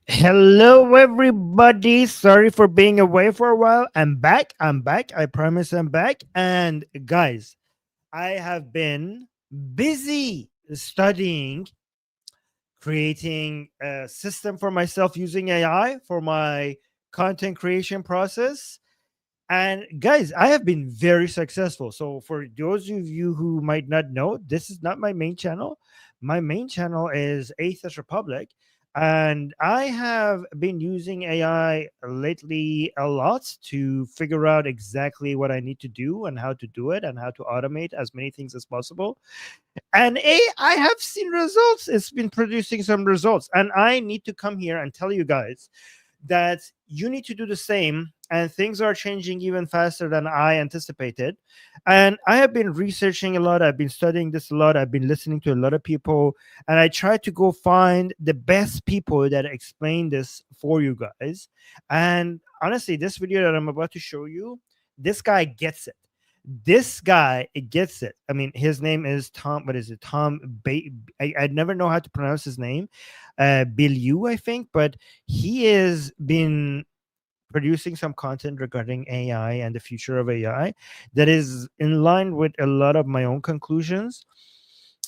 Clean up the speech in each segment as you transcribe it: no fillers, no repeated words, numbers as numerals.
Hello, everybody. Sorry for being away for a while. I'm back. I'm back. I promise I'm back. And guys, I have been busy studying, creating a system for myself using AI for my content creation process. And guys, I have been very successful. So, for those of you who might not know, this is not my main channel. My main channel is Atheist Republic. And I have been using AI lately a lot to figure out exactly what I need to do and how to do it and how to automate as many things as possible. And I have seen results. It's been producing some results. And I need to come here and tell you guys that you need to do the same, and things are changing even faster than I anticipated. And I have been researching a lot, I've been studying this a lot, I've been listening to a lot of people, and I try to go find the best people that explain this for you guys. And honestly, this video that I'm about to show you, this guy gets it. This guy, it gets it. I mean, his name is Tom. What is it? I never know how to pronounce his name. Bill Yu, I think, but he has been producing some content regarding AI and the future of AI that is in line with a lot of my own conclusions.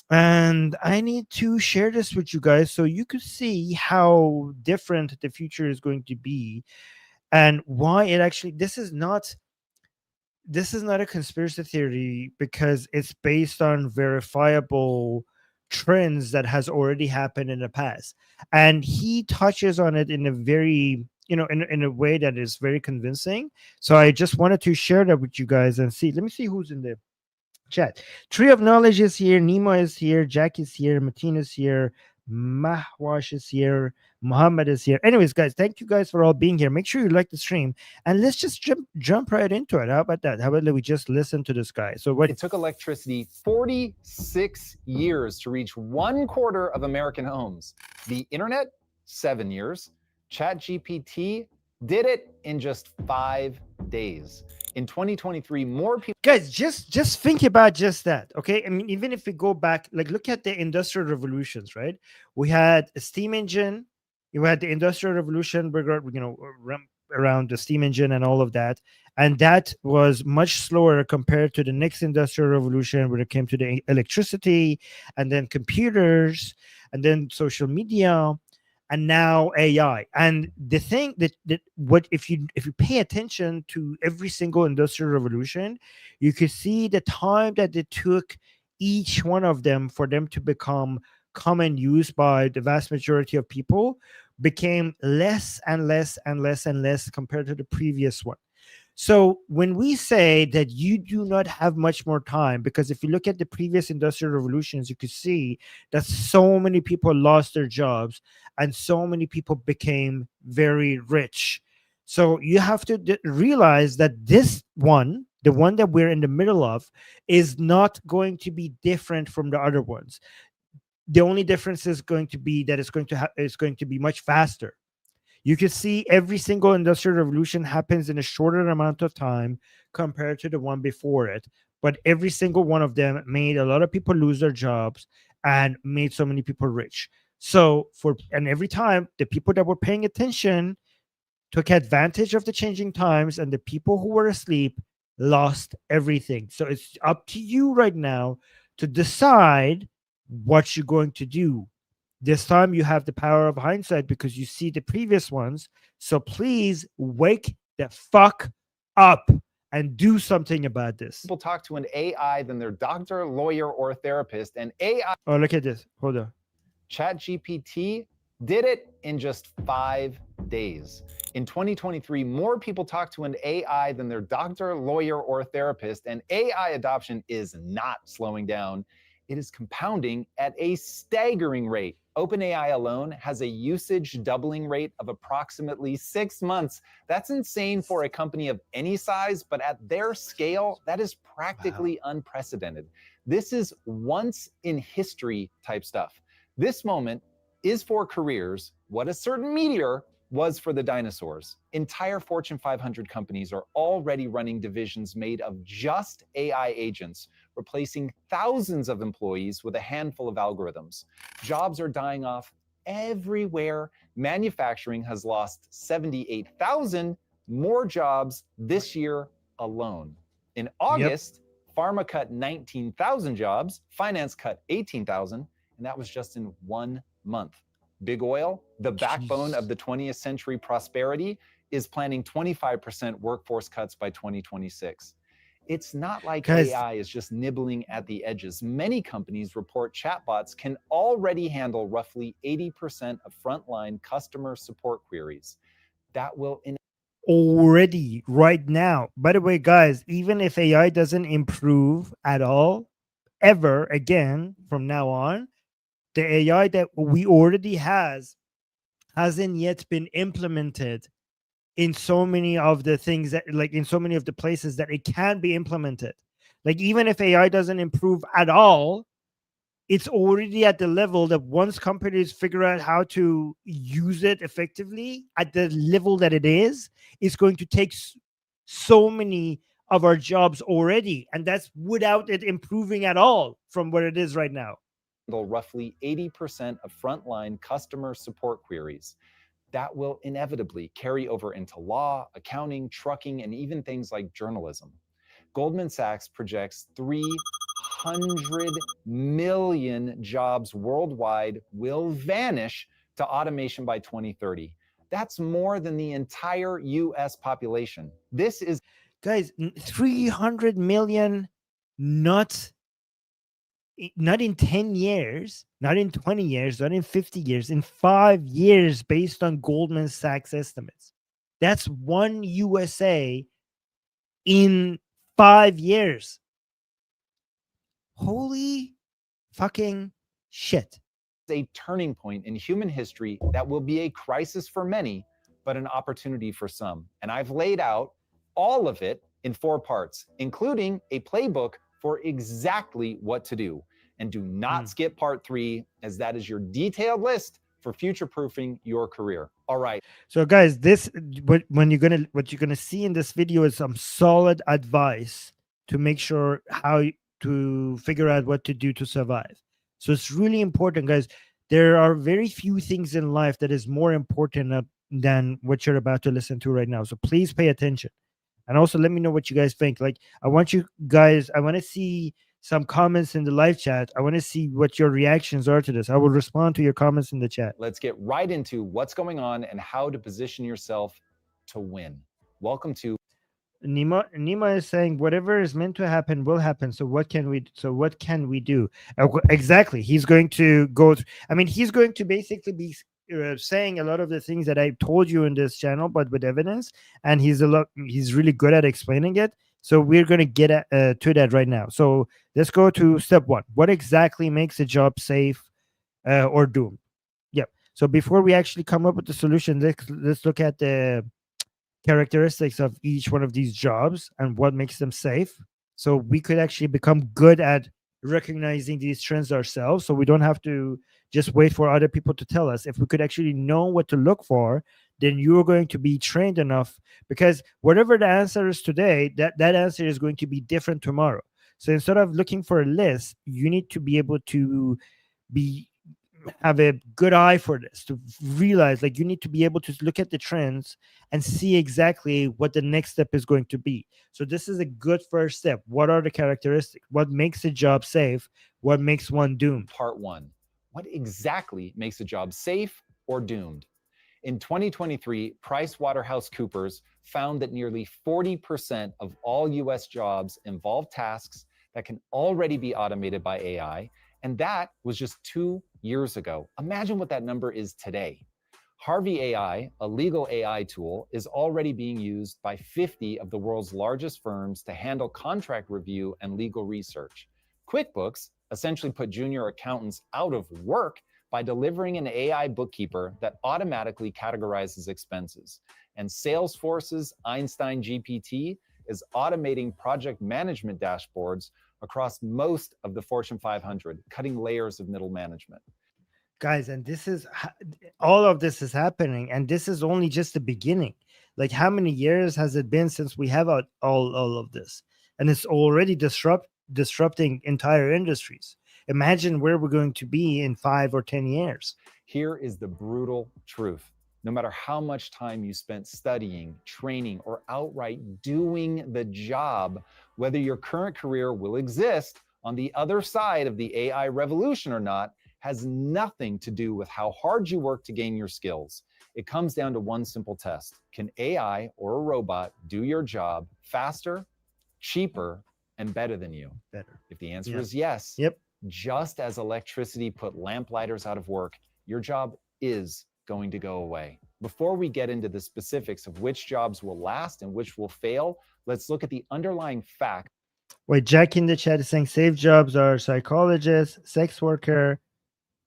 And I need to share this with you guys so you could see how different the future is going to be, and why it actually this is not a conspiracy theory, because it's based on verifiable trends that has already happened in the past, and he touches on it in a very, in a way that is very convincing. So I just wanted to share that with you guys and see. Let me see who's in the chat. Tree of Knowledge is here. Nemo is here. Jack is here. Mateen is here. Mahwash is here. Muhammad is here. Anyways, guys, thank you guys for all being here. Make sure you like the stream, and let's just jump right into it. How about that? How about we just listen to this guy? So what? It took electricity 46 years to reach 1/4 of American homes. The internet, 7 years. ChatGPT did it in just 5 days. In 2023, more people. Guys, just think about just that. Okay, I mean, even if we go back, like, look at the industrial revolutions, right? We had a steam engine. You had the industrial revolution, around the steam engine and all of that, and that was much slower compared to the next industrial revolution, where it came to the electricity, and then computers, and then social media, and now AI. And the thing that what if you pay attention to every single industrial revolution, you could see the time that it took each one of them for them to become common use by the vast majority of people became less and less and less and less compared to the previous one. So when we say that you do not have much more time, because if you look at the previous industrial revolutions, you could see that so many people lost their jobs and so many people became very rich. So you have to realize that this one, the one that we're in the middle of, is not going to be different from the other ones. The only difference is going to be that it's going to be much faster. You can see every single industrial revolution happens in a shorter amount of time compared to the one before it. But every single one of them made a lot of people lose their jobs and made so many people rich. So and every time the people that were paying attention took advantage of the changing times, and the people who were asleep lost everything. So it's up to you right now to decide what you're going to do. This time you have the power of hindsight because you see the previous ones. So please wake the fuck up and do something about this. People talk to an AI than their doctor, lawyer, or therapist, and AI. Oh, look at this. Hold on. ChatGPT did it in just 5 days. In 2023, more people talk to an AI than their doctor, lawyer, or therapist, and AI adoption is not slowing down. It is compounding at a staggering rate. OpenAI alone has a usage doubling rate of approximately 6 months. That's insane for a company of any size, but at their scale, that is practically unprecedented. This is once in history type stuff. This moment is for careers what a certain meteor was for the dinosaurs. Entire Fortune 500 companies are already running divisions made of just AI agents, replacing thousands of employees with a handful of algorithms. Jobs are dying off everywhere. Manufacturing has lost 78,000 more jobs this year alone. In Yep. August, pharma cut 19,000 jobs, finance cut 18,000, and that was just in 1 month. Big oil, the backbone of Jeez. the 20th century prosperity, is planning 25% workforce cuts by 2026. It's not like Guys, AI is just nibbling at the edges. Many companies report chatbots can already handle roughly 80% of frontline customer support queries. That will already right now. By the way, guys, even if AI doesn't improve at all, ever again from now on, the AI that we already hasn't yet been implemented in so many of the things that, like, in so many of the places that it can be implemented. Like, even if AI doesn't improve at all, it's already at the level that once companies figure out how to use it effectively at the level that it is, it's going to take so many of our jobs already, and that's without it improving at all from where it is right now. handle roughly 80% of frontline customer support queries. That will inevitably carry over into law, accounting, trucking, and even things like journalism. Goldman Sachs projects 300 million jobs worldwide will vanish to automation by 2030. That's more than the entire US population. This is Guys, 300 million, not not in 10 years, not in 20 years, not in 50 years, in 5 years based on Goldman Sachs estimates. That's one USA in 5 years. Holy fucking shit. a turning point in human history that will be a crisis for many, but an opportunity for some. And I've laid out all of it in 4 parts, including a playbook for exactly what to do. And do not skip part 3, as that is your detailed list for future-proofing your career. All right. So guys, this what you're gonna see in this video is some solid advice to make sure to figure out what to do to survive. So it's really important, guys. There are very few things in life that is more important than what you're about to listen to right now. So please pay attention. And also let me know what you guys think. Like, I want to see some comments in the live chat. I want to see what your reactions are to this. I will respond to your comments in the chat. Let's get right into what's going on and how to position yourself to win. Welcome to Nima is saying whatever is meant to happen will happen. So what can we do? Exactly. He's going to he's going to basically be saying a lot of the things that I told you in this channel, but with evidence. And he's really good at explaining it. So we're going to get to that right now. So let's go to step 1. What exactly makes a job safe or doomed? Yep. So before we actually come up with the solution, let's look at the characteristics of each one of these jobs and what makes them safe, so we could actually become good at recognizing these trends ourselves, so we don't have to just wait for other people to tell us. If we could actually know what to look for, then you're going to be trained enough, because whatever the answer is today, that answer is going to be different tomorrow. So instead of looking for a list, you need to be able to be have a good eye for this, to realize, like, you need to be able to look at the trends and see exactly what the next step is going to be. So this is a good first step. What are the characteristics? What makes a job safe? What makes one doomed? part 1. What exactly makes a job safe or doomed? In 2023, PricewaterhouseCoopers found that nearly 40% of all US jobs involve tasks that can already be automated by AI, and that was just 2 years ago. Imagine what that number is today. Harvey AI, a legal AI tool, is already being used by 50 of the world's largest firms to handle contract review and legal research. QuickBooks essentially put junior accountants out of work by delivering an AI bookkeeper that automatically categorizes expenses. And Salesforce's Einstein GPT is automating project management dashboards across most of the Fortune 500, cutting layers of middle management. Guys, and all of this is happening, and this is only just the beginning. Like, how many years has it been since we have all of this, and it's already disrupting entire industries. Imagine where we're going to be in 5 or 10 years. Here is the brutal truth. No matter how much time you spent studying, training, or outright doing the job, whether your current career will exist on the other side of the AI revolution or not, has nothing to do with how hard you work to gain your skills. It comes down to one simple test. Can AI or a robot do your job faster, cheaper, and better than you? Better. If the answer is yes, Yep. just as electricity put lamplighters out of work, your job is going to go away. Before we get into the specifics of which jobs will last and which will fail, let's look at the underlying fact. Wait, Jack in the chat is saying safe jobs are psychologist, sex worker,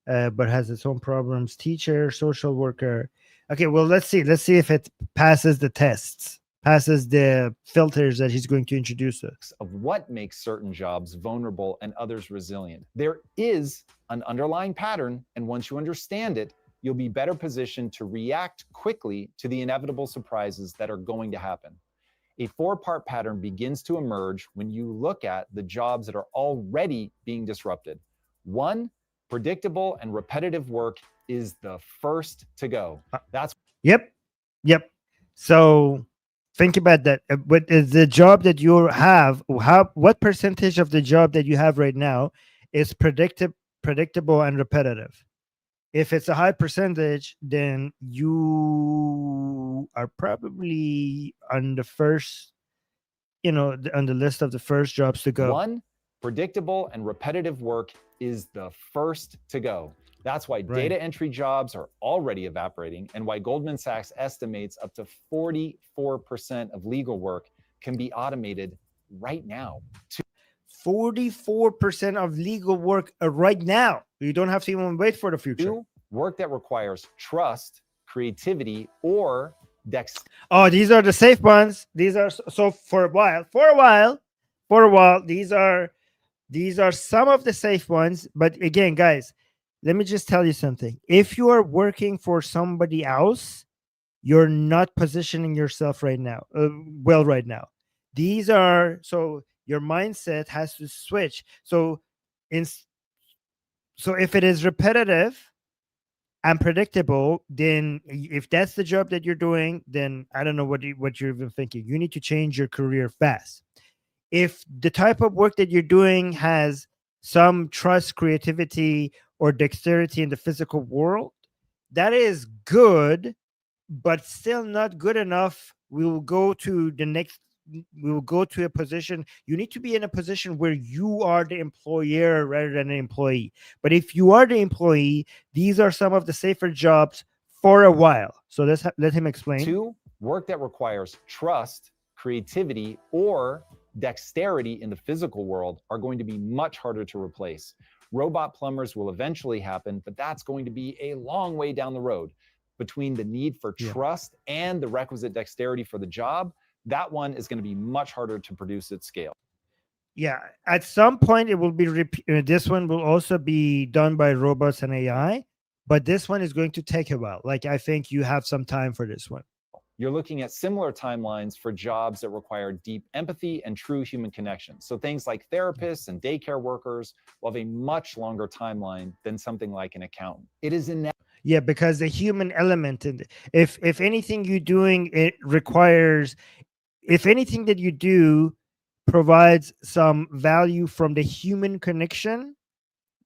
but has its own problems, teacher, social worker. Okay, well, let's see. Let's see if it passes the tests, passes the filters that he's going to introduce us. Of what makes certain jobs vulnerable and others resilient. There is an underlying pattern, and once you understand it, you'll be better positioned to react quickly to the inevitable surprises that are going to happen. A four-part pattern begins to emerge when you look at the jobs that are already being disrupted. One, predictable and repetitive work is the first to go. That's Yep. So think about that. What is the job that you have? What percentage of the job that you have right now is predictable and repetitive? If it's a high percentage, then you are probably on the first, on the list of the first jobs to go. One, predictable and repetitive work is the first to go. That's why data entry jobs are already evaporating, and why Goldman Sachs estimates up to 44% of legal work can be automated right now. 44% of legal work right now. You don't have to even wait for the future. Two, work that requires trust, creativity, or dexterity. Oh, these are the safe ones. These are so for a while. These are some of the safe ones. But again, guys, let me just tell you something. If you are working for somebody else, you're not positioning yourself right now. Right now. These are so your mindset has to switch. So if it is repetitive and predictable, then if that's the job that you're doing, then I don't know what you're even thinking. You need to change your career fast. If the type of work that you're doing has some trust, creativity, or dexterity in the physical world, that is good, but still not good enough. We will go to a position. You need to be in a position where you are the employer rather than an employee. But if you are the employee, these are some of the safer jobs for a while. So let him explain. Two, work that requires trust, creativity, or dexterity in the physical world are going to be much harder to replace. Robot plumbers will eventually happen, but that's going to be a long way down the road. Between the need for trust and the requisite dexterity for the job, that one is going to be much harder to produce at scale. Yeah, at some point it will be this one will also be done by robots and AI, but this one is going to take a while. Like, I think you have some time for this one. You're looking at similar timelines for jobs that require deep empathy and true human connection. So things like therapists and daycare workers will have a much longer timeline than something like an accountant. It is Yeah, because the human element, and if anything you're doing, it requires, if anything that you do provides some value from the human connection,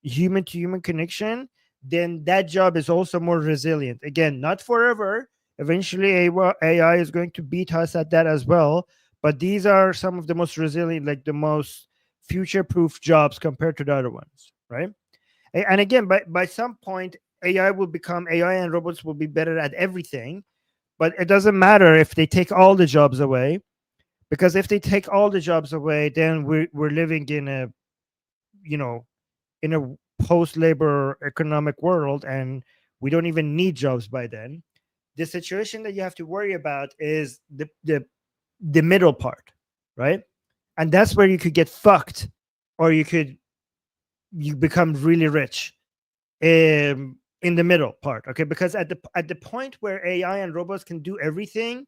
human to human connection, then that job is also more resilient. Again, not forever. Eventually, AI is going to beat us at that as well. But these are some of the most resilient, like the most future-proof jobs compared to the other ones, right? And again, by some point, AI and robots will be better at everything. But it doesn't matter if they take all the jobs away, because if they take all the jobs away, then we're living in a, in a post-labor economic world, and we don't even need jobs by then. The situation that you have to worry about is the middle part, right? And that's where you could get fucked, or you become really rich in the middle part. Okay, because at the point where AI and robots can do everything,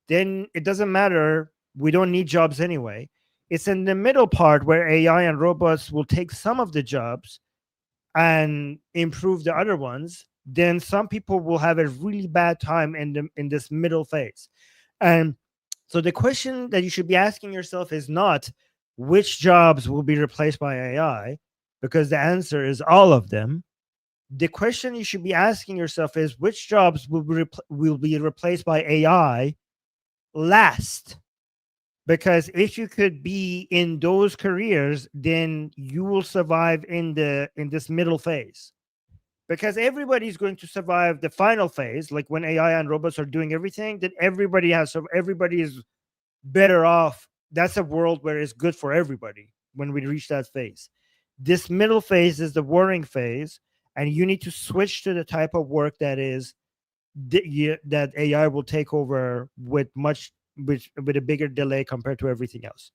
then it doesn't matter. We don't need jobs anyway. It's in the middle part where AI and robots will take some of the jobs and improve the other ones. then some people will have a really bad time in this middle phase. And so the question that you should be asking yourself is not which jobs will be replaced by AI, because the answer is all of them. The question you should be asking yourself is which jobs will be replaced by AI last. Because if you could be in those careers, then you will survive in this middle phase. Because everybody's going to survive the final phase, like when AI and robots are doing everything, then everybody is better off. That's a world where it's good for everybody when we reach that phase. This middle phase is the worrying phase, and you need to switch to the type of work that AI will take over with a bigger delay compared to everything else.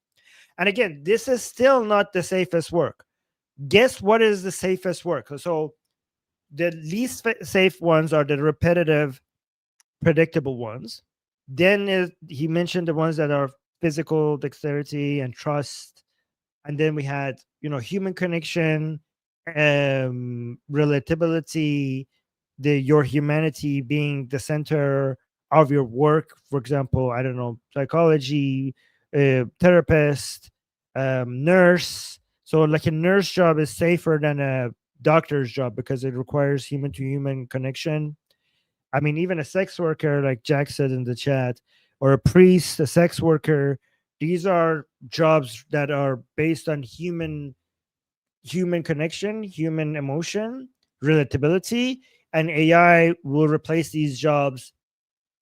And again, this is still not the safest work. Guess what is the safest work? So the least safe ones are the repetitive, predictable ones. Then he mentioned the ones that are physical dexterity and trust. And then we had, human connection, relatability, your humanity being the center of your work. For example, I don't know, psychology, therapist, nurse. So like a nurse job is safer than a doctor's job because it requires human to human connection. I mean, even a sex worker, like Jack said in the chat, or a priest, a sex worker, these are jobs that are based on human connection, human emotion, relatability, and AI will replace these jobs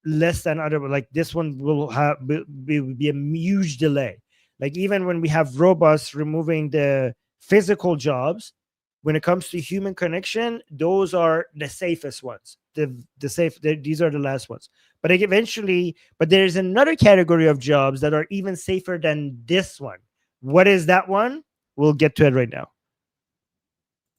less than other. Like this one will be a huge delay. Like even when we have robots removing the physical jobs, when it comes to human connection, those are the safest ones. These are the last ones. But like but there is another category of jobs that are even safer than this one. What is that one? We'll get to it right now.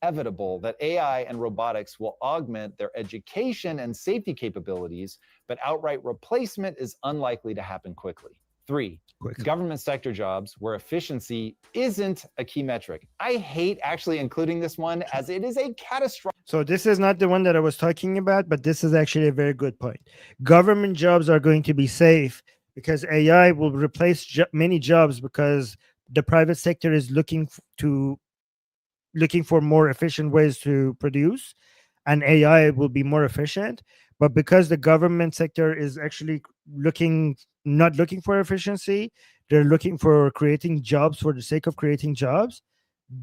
Inevitable that AI and robotics will augment their education and safety capabilities, but outright replacement is unlikely to happen quickly. 3, government sector jobs where efficiency isn't a key metric. I hate actually including this one as it is a catastrophic. So this is not the one that I was talking about, but this is actually a very good point. Government jobs are going to be safe because AI will replace many jobs because the private sector is looking for more efficient ways to produce, and AI will be more efficient. But because the government sector is actually not looking for efficiency, they're looking for creating jobs for the sake of creating jobs.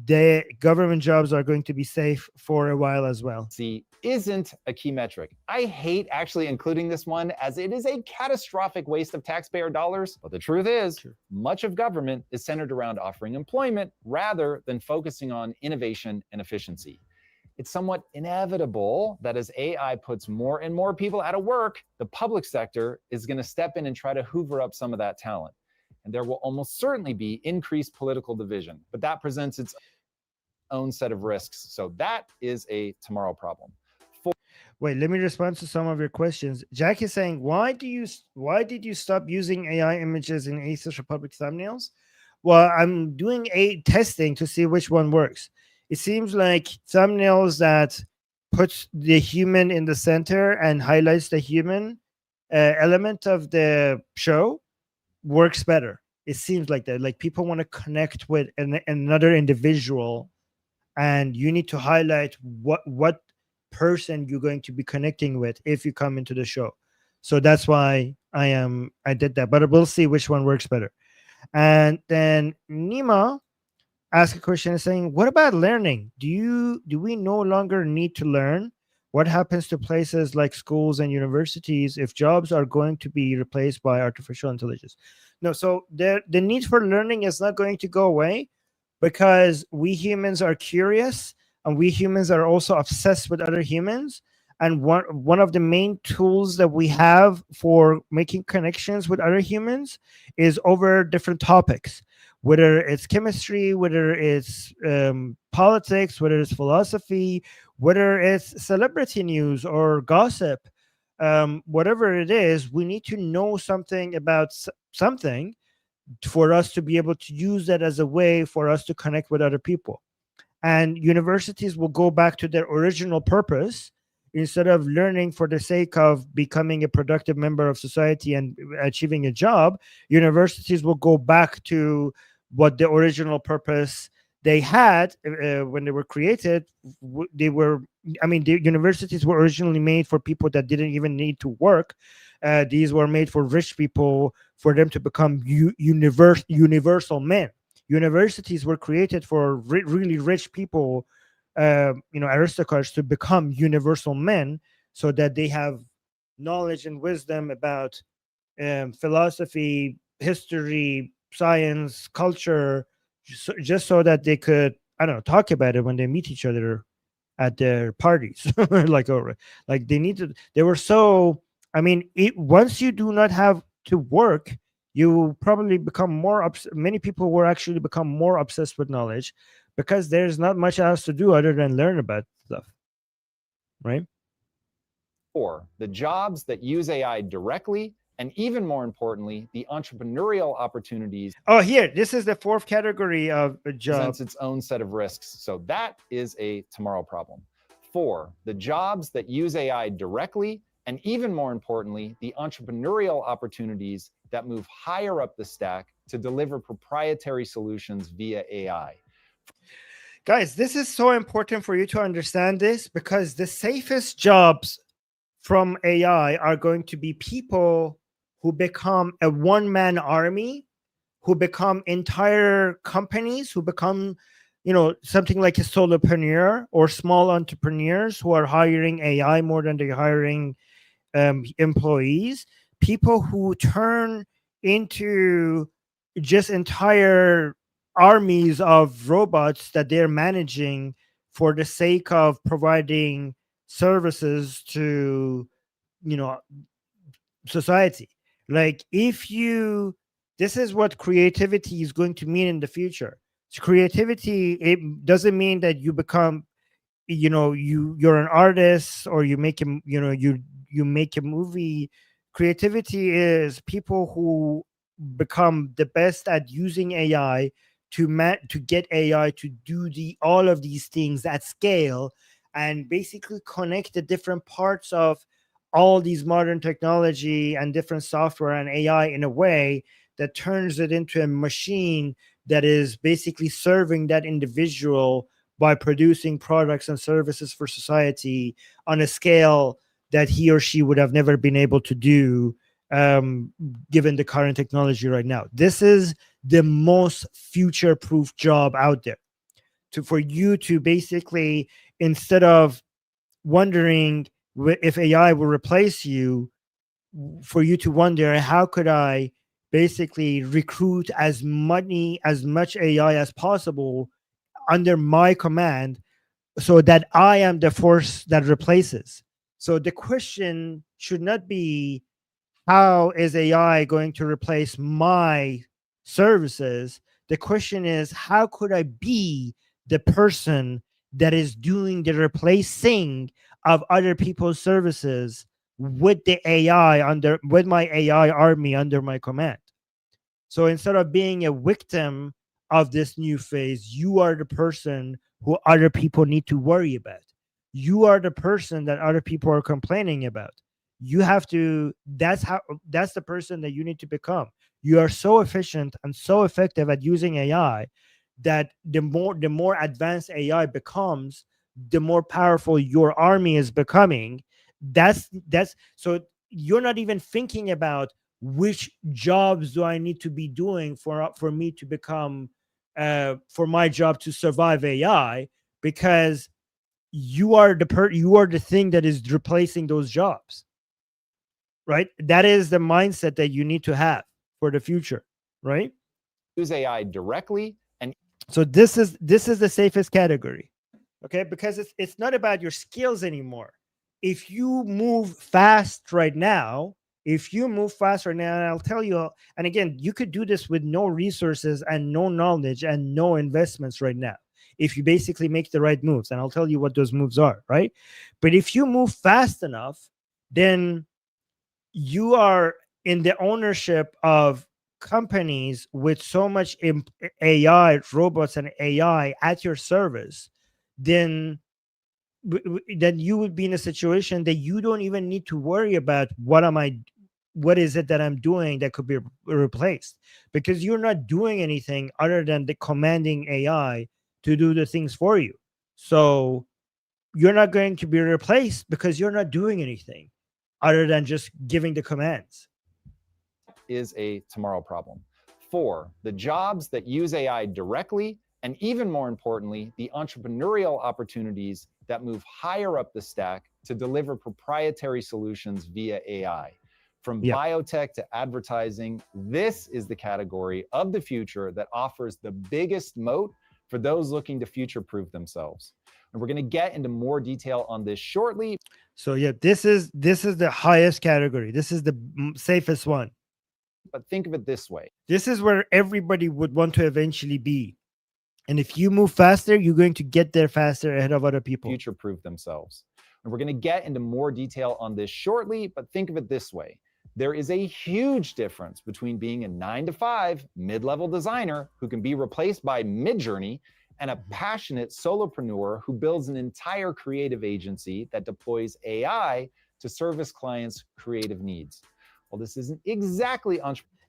The government jobs are going to be safe for a while as well. See, isn't a key metric. I hate actually including this one as it is a catastrophic waste of taxpayer dollars. But the truth is, much of government is centered around offering employment rather than focusing on innovation and efficiency. It's somewhat inevitable that as AI puts more and more people out of work, the public sector is going to step in and try to hoover up some of that talent. And there will almost certainly be increased political division, but that presents its own set of risks. So that is a tomorrow problem. Wait, let me respond to some of your questions. Jack is saying, why did you stop using AI images in Asus Republic thumbnails? Well, I'm doing a testing to see which one works. It seems like thumbnails that puts the human in the center and highlights the human element of the show works better. It seems like that. Like people want to connect with another individual, and you need to highlight what person you're going to be connecting with if you come into the show. So that's why I did that. But we'll see which one works better. And then Nima asked a question saying, what about learning? Do we no longer need to learn? What happens to places like schools and universities if jobs are going to be replaced by artificial intelligence? No, so the need for learning is not going to go away, because we humans are curious, and we humans are also obsessed with other humans. And one of the main tools that we have for making connections with other humans is over different topics, whether it's chemistry, whether it's politics, whether it's philosophy, whether it's celebrity news or gossip, whatever it is. We need to know something about something for us to be able to use that as a way for us to connect with other people. And universities will go back to their original purpose, instead of learning for the sake of becoming a productive member of society and achieving a job, universities will go back to what the original purpose they had when they were created. They were, I mean, the universities were originally made for people that didn't even need to work. These were made for rich people, for them to become universal men. Universities were created for really rich people, aristocrats, to become universal men, so that they have knowledge and wisdom about philosophy, history, science, culture, just so that they could, I don't know, talk about it when they meet each other at their parties. Like, oh, like they need to. They were so. I mean, once you do not have to work, you probably become more. Many people will actually become more obsessed with knowledge, because there's not much else to do other than learn about stuff, right? 4, the jobs that use AI directly, and even more importantly, the entrepreneurial opportunities. Oh, here, this is the fourth category of a job. Presents its own set of risks. So that is a tomorrow problem. 4, the jobs that use AI directly, and even more importantly, the entrepreneurial opportunities that move higher up the stack to deliver proprietary solutions via AI. Guys, this is so important for you to understand this, because the safest jobs from AI are going to be people who become a one-man army, who become entire companies, who become, something like a solopreneur or small entrepreneurs who are hiring AI more than they're hiring employees. People who turn into just entire armies of robots that they're managing for the sake of providing services to, you know society. Like, if you this is what creativity is going to mean in the future. So creativity, it doesn't mean that you become, you're an artist, or you make a, you make a movie. Creativity is people who become the best at using AI to get AI to do the all of these things at scale, and basically connect the different parts of all these modern technology and different software and AI in a way that turns it into a machine that is basically serving that individual by producing products and services for society on a scale that he or she would have never been able to do, um, given the current technology right now. This is the most future proof job out there, for you to basically, instead of wondering if AI will replace you, for you to wonder, how could I basically recruit as much AI as possible under my command, so that I am the force that replaces. So the question should not be, how is AI going to replace my services? The question is, how could I be the person that is doing the replacing of other people's services with the AI with my AI army under my command? So instead of being a victim of this new phase, you are the person who other people need to worry about. You are the person that other people are complaining about. You have to, that's the person that you need to become. You are so efficient and so effective at using AI that the more advanced AI becomes, the more powerful your army is becoming. That's so you're not even thinking about which jobs do I need to be doing for me to become, for my job to survive AI, because you are the thing that is replacing those jobs, right? That is the mindset that you need to have for the future, right? Use AI directly, and So this is the safest category, okay? Because it's not about your skills anymore. If you move fast right now, and I'll tell you, and again, you could do this with no resources and no knowledge and no investments right now, if you basically make the right moves, and I'll tell you what those moves are, right? But if you move fast enough, then you are in the ownership of companies with so much AI, robots and AI at your service, then then you would be in a situation that you don't even need to worry about what is it that I'm doing that could be replaced, because you're not doing anything other than the commanding AI to do the things for you. So you're not going to be replaced because you're not doing anything other than just giving the commands. Is a tomorrow problem. 4, the jobs that use AI directly, and even more importantly, the entrepreneurial opportunities that move higher up the stack to deliver proprietary solutions via AI. From biotech to advertising, this is the category of the future that offers the biggest moat for those looking to future-proof themselves. And we're going to get into more detail on this shortly. So yeah, this is the highest category. This is the safest one. But think of it this way. This is where everybody would want to eventually be. And if you move faster, you're going to get there faster ahead of other people. Future-proof themselves. And we're going to get into more detail on this shortly, but think of it this way. There is a huge difference between being a 9-to-5 mid-level designer who can be replaced by Midjourney and a passionate solopreneur who builds an entire creative agency that deploys AI to service clients' creative needs. Well, this isn't exactly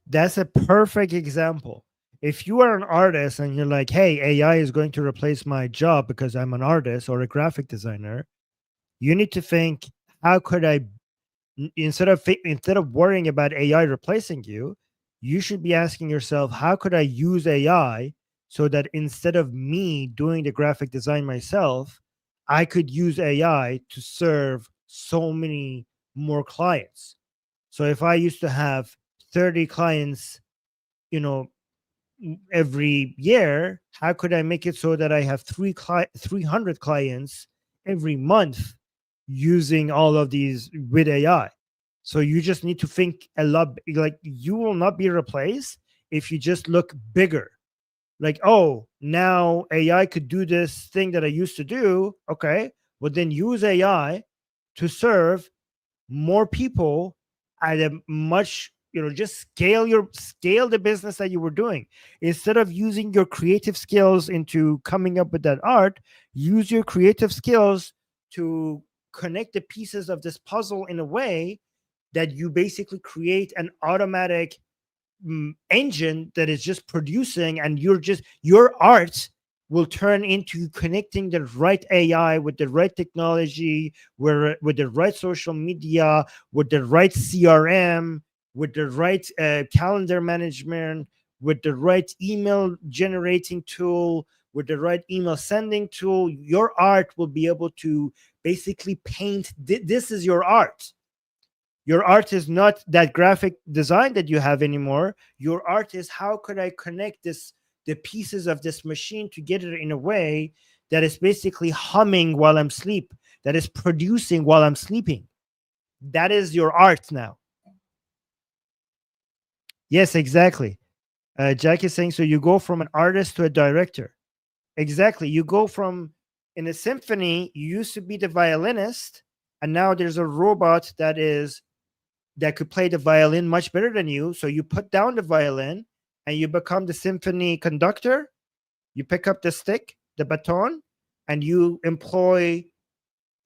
That's a perfect example. If you are an artist and you're like, hey, AI is going to replace my job because I'm an artist or a graphic designer, you need to think, how could I, instead of worrying about AI replacing you, you should be asking yourself, how could I use AI so that instead of me doing the graphic design myself, I could use AI to serve so many more clients. So if I used to have 30 clients, every year, how could I make it so that I have 300 clients every month using all of these with AI? So you just need to think a lot. Like, you will not be replaced if you just look bigger. Like, oh, now AI could do this thing that I used to do. Okay, well then use AI to serve more people at a much, just scale the business that you were doing. Instead of using your creative skills into coming up with that art, use your creative skills to connect the pieces of this puzzle in a way that you basically create an automatic engine that is just producing, and your art will turn into connecting the right AI with the right technology, with the right social media, with the right CRM, with the right calendar management, with the right email generating tool, with the right email sending tool. Your art will be able to basically paint. This is your art. Your art is not that graphic design that you have anymore. Your art is, how could I connect the pieces of this machine together in a way that is basically humming while I'm asleep, that is producing while I'm sleeping. That is your art now. Yes, exactly. Jack is saying, so you go from an artist to a director. Exactly. You go from, in a symphony, you used to be the violinist, and now there's a robot that could play the violin much better than you. So you put down the violin and you become the symphony conductor. You pick up the stick, the baton, and you employ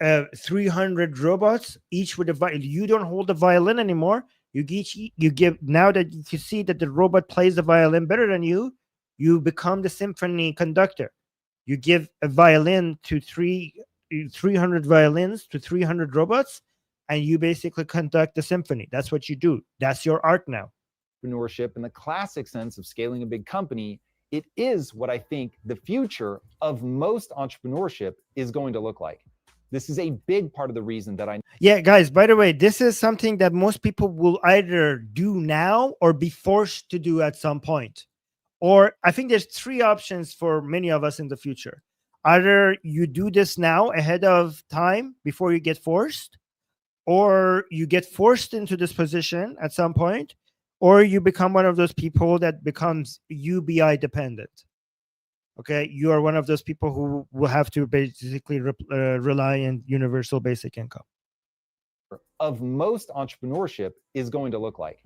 300 robots, each with a violin. You don't hold the violin anymore. You give, now that you can see that the robot plays the violin better than you, you become the symphony conductor. You give a violin to 300 violins to 300 robots, and you basically conduct the symphony. That's what you do. That's your art now. Entrepreneurship, in the classic sense of scaling a big company, it is what I think the future of most entrepreneurship is going to look like. This is a big part of the reason that Yeah, guys, by the way, this is something that most people will either do now or be forced to do at some point. Or I think there's 3 options for many of us in the future. Either you do this now ahead of time before you get forced, or you get forced into this position at some point, or you become one of those people that becomes UBI dependent. Okay, you are one of those people who will have to basically rely on universal basic income. Of most entrepreneurship is going to look like.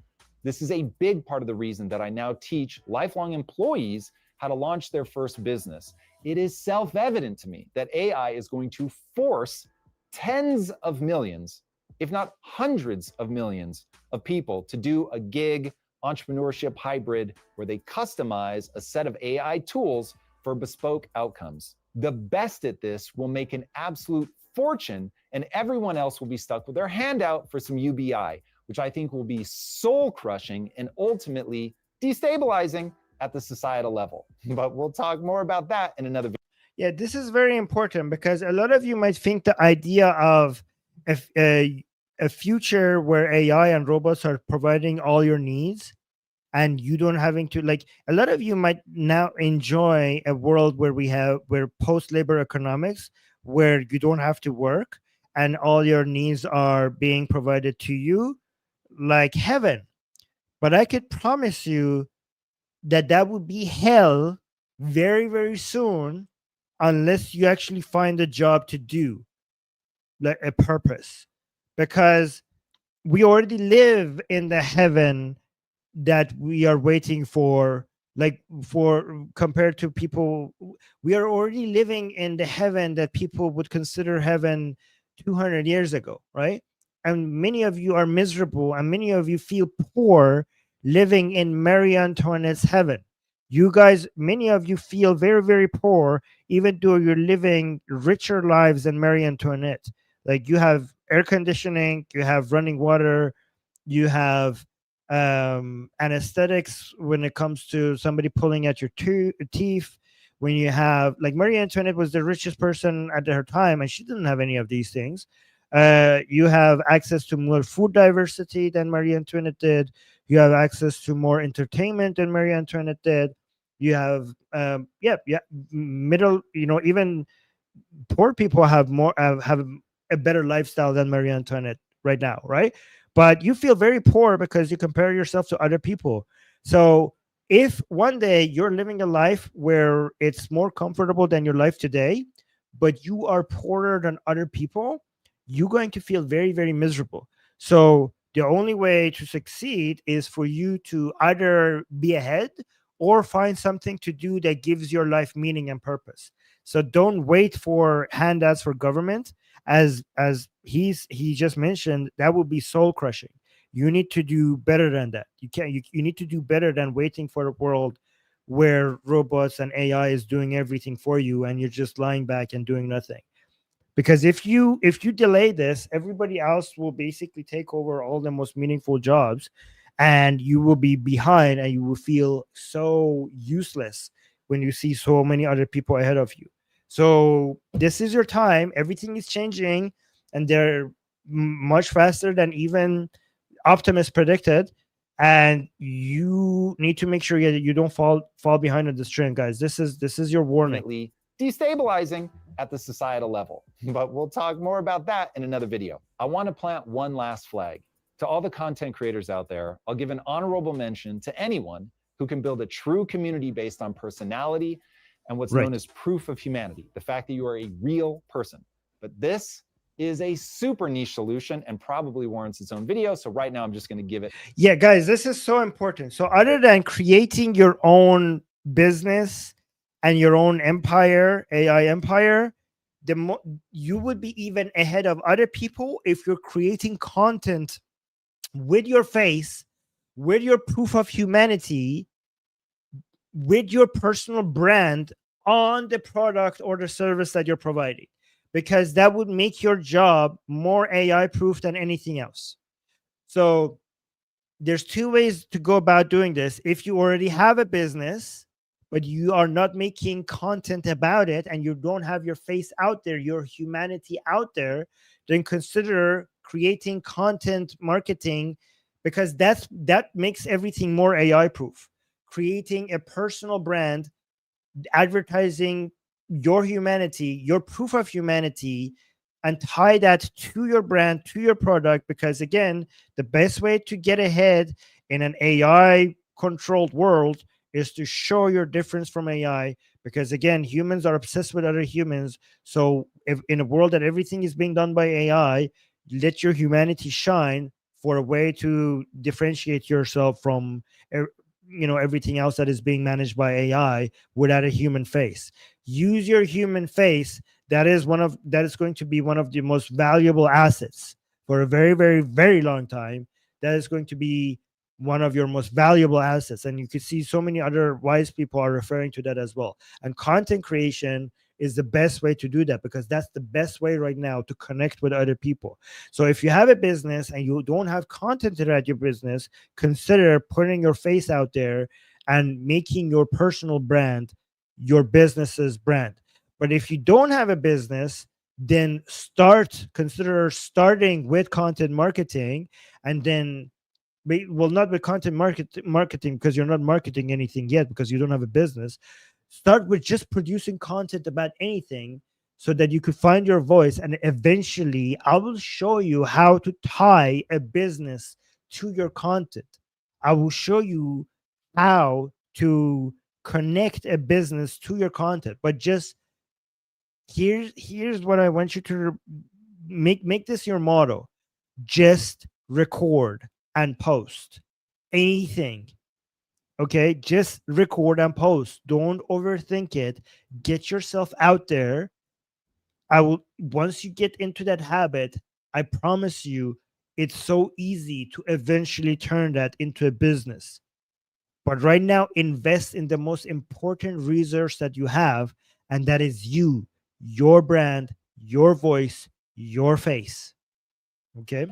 This is a big part of the reason that I now teach lifelong employees how to launch their first business. it is self-evident to me that AI is going to force tens of millions, if not hundreds of millions of people to do a gig entrepreneurship hybrid where they customize a set of AI tools for bespoke outcomes. The best at this will make an absolute fortune, and everyone else will be stuck with their hand out for some UBI, which I think will be soul-crushing and ultimately destabilizing at the societal level. But we'll talk more about that in another video. Yeah, this is very important because a lot of you might think the idea of a future where AI and robots are providing all your needs and you don't having to, like, a lot of you might now enjoy a world where post labor economics, where you don't have to work and all your needs are being provided to you like heaven. But I could promise you that that would be hell very, very soon, unless you actually find a job to do, like a purpose. Because we already live in the heaven that we are waiting for, like, for compared to people, we are already living in the heaven that people would consider heaven 200 years ago, right? And many of you are miserable and many of you feel poor living in Marie Antoinette's heaven. You guys, many of you feel very, very poor even though you're living richer lives than Marie Antoinette. Like, you have air conditioning, you have running water, you have anesthetics when it comes to somebody pulling at your teeth. When you have, like, Marie Antoinette was the richest person at her time and she didn't have any of these things. You have access to more food diversity than Marie Antoinette did. You have access to more entertainment than Marie Antoinette did. You have middle, even poor people have more have a better lifestyle than Marie Antoinette right now, right? But you feel very poor because you compare yourself to other people. So if one day you're living a life where it's more comfortable than your life today, but you are poorer than other people, you're going to feel very, very miserable. So the only way to succeed is for you to either be ahead or find something to do that gives your life meaning and purpose. So don't wait for handouts for government. As he just mentioned, that would be soul crushing. You need to do better than that. You need to do better than waiting for a world where robots and AI is doing everything for you and you're just lying back and doing nothing. Because if you delay this, everybody else will basically take over all the most meaningful jobs and you will be behind and you will feel so useless when you see so many other people ahead of you. So this is your time. Everything is changing and they're much faster than even optimists predicted, and you need to make sure that you don't fall behind on this trend, guys. This is your warning. Destabilizing at the societal level. But we'll talk more about that in another video. I want to plant one last flag. To all the content creators out there, I'll give an honorable mention to anyone who can build a true community based on personality and what's known as proof of humanity, the fact that you are a real person. But this is a super niche solution and probably warrants its own video. So right now I'm just going to give it. Yeah, guys, this is so important. So other than creating your own business and your own empire, AI empire, you would be even ahead of other people if you're creating content with your face, with your proof of humanity, with your personal brand on the product or the service that you're providing, because that would make your job more AI proof than anything else. So there's two ways to go about doing this. If you already have a business, but you are not making content about it and you don't have your face out there, your humanity out there, then consider creating content marketing, because that makes everything more AI proof. Creating a personal brand, advertising your humanity, your proof of humanity, and tie that to your brand, to your product. Because again, the best way to get ahead in an AI controlled world is to show your difference from AI. Because again, humans are obsessed with other humans. So if in a world that everything is being done by AI, let your humanity shine for a way to differentiate yourself from everything else that is being managed by AI without a human face. Use your human face. That is going to be one of the most valuable assets for a very, very, very long time. That is going to be one of your most valuable assets. And you could see so many other wise people are referring to that as well. And content creation is the best way to do that, because that's the best way right now to connect with other people. So if you have a business and you don't have content at your business, consider putting your face out there and making your personal brand your business's brand. But if you don't have a business, then consider starting with content marketing, and then well, not with marketing, because you're not marketing anything yet because you don't have a business. Start with just producing content about anything so that you could find your voice, and eventually I will show you how to tie a business to your content. I will show you how to connect a business to your content. But just here's what I want you to make this your motto. Just record and post anything. Okay, just record and post. Don't overthink it. Get yourself out there. I will Once you get into that habit, I promise you it's so easy to eventually turn that into a business. But right now, invest in the most important resource that you have, and that is you, your brand, your voice, your face. Okay.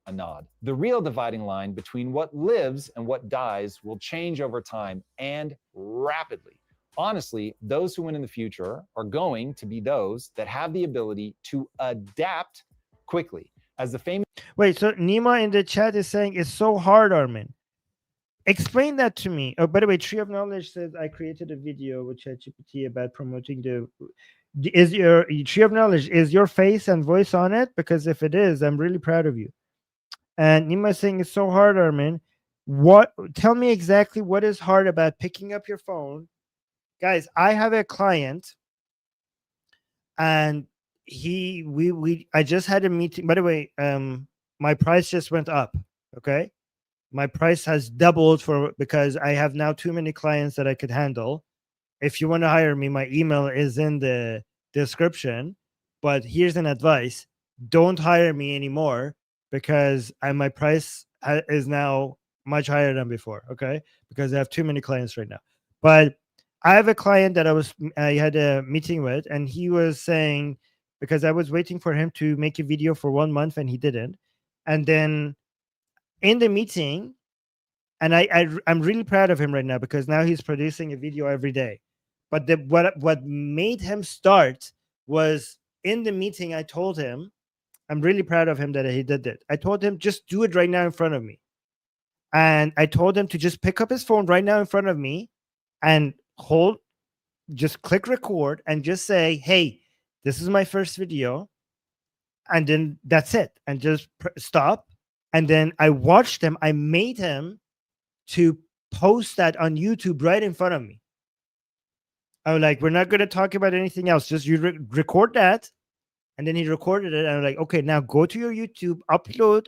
A nod. The real dividing line between what lives and what dies will change over time and rapidly. Honestly, those who win in the future are going to be those that have the ability to adapt quickly. As the famous Wait, so Nima in the chat is saying it's so hard, Armin. Explain that to me. Oh, by the way, Tree of Knowledge says I created a video with ChatGPT about promoting the. Is your Tree of Knowledge, is your face and voice on it? Because if it is, I'm really proud of you. And Nima is saying it's so hard, Armin. Tell me exactly what is hard about picking up your phone. Guys, I have a client, and I just had a meeting. By the way, my price just went up. Okay. My price has doubled because I have now too many clients that I could handle. If you want to hire me, my email is in the description. But here's an advice: don't hire me anymore, because my price is now much higher than before. Okay, because I have too many clients right now. But I have a client that I had a meeting with, and he was saying, because I was waiting for him to make a video for 1 month and he didn't, and then in the meeting, and I'm really proud of him right now because now he's producing a video every day. But what made him start was, in the meeting I told him, I'm really proud of him that he did it. I told him, just do it right now in front of me. And I told him to just pick up his phone right now in front of me and just click record and just say, hey, this is my first video. And then that's it. And just stop. And then I watched him. I made him to post that on YouTube right in front of me. I was like, we're not going to talk about anything else. Just you record that. And then he recorded it. And I'm like, okay, now go to your YouTube, upload,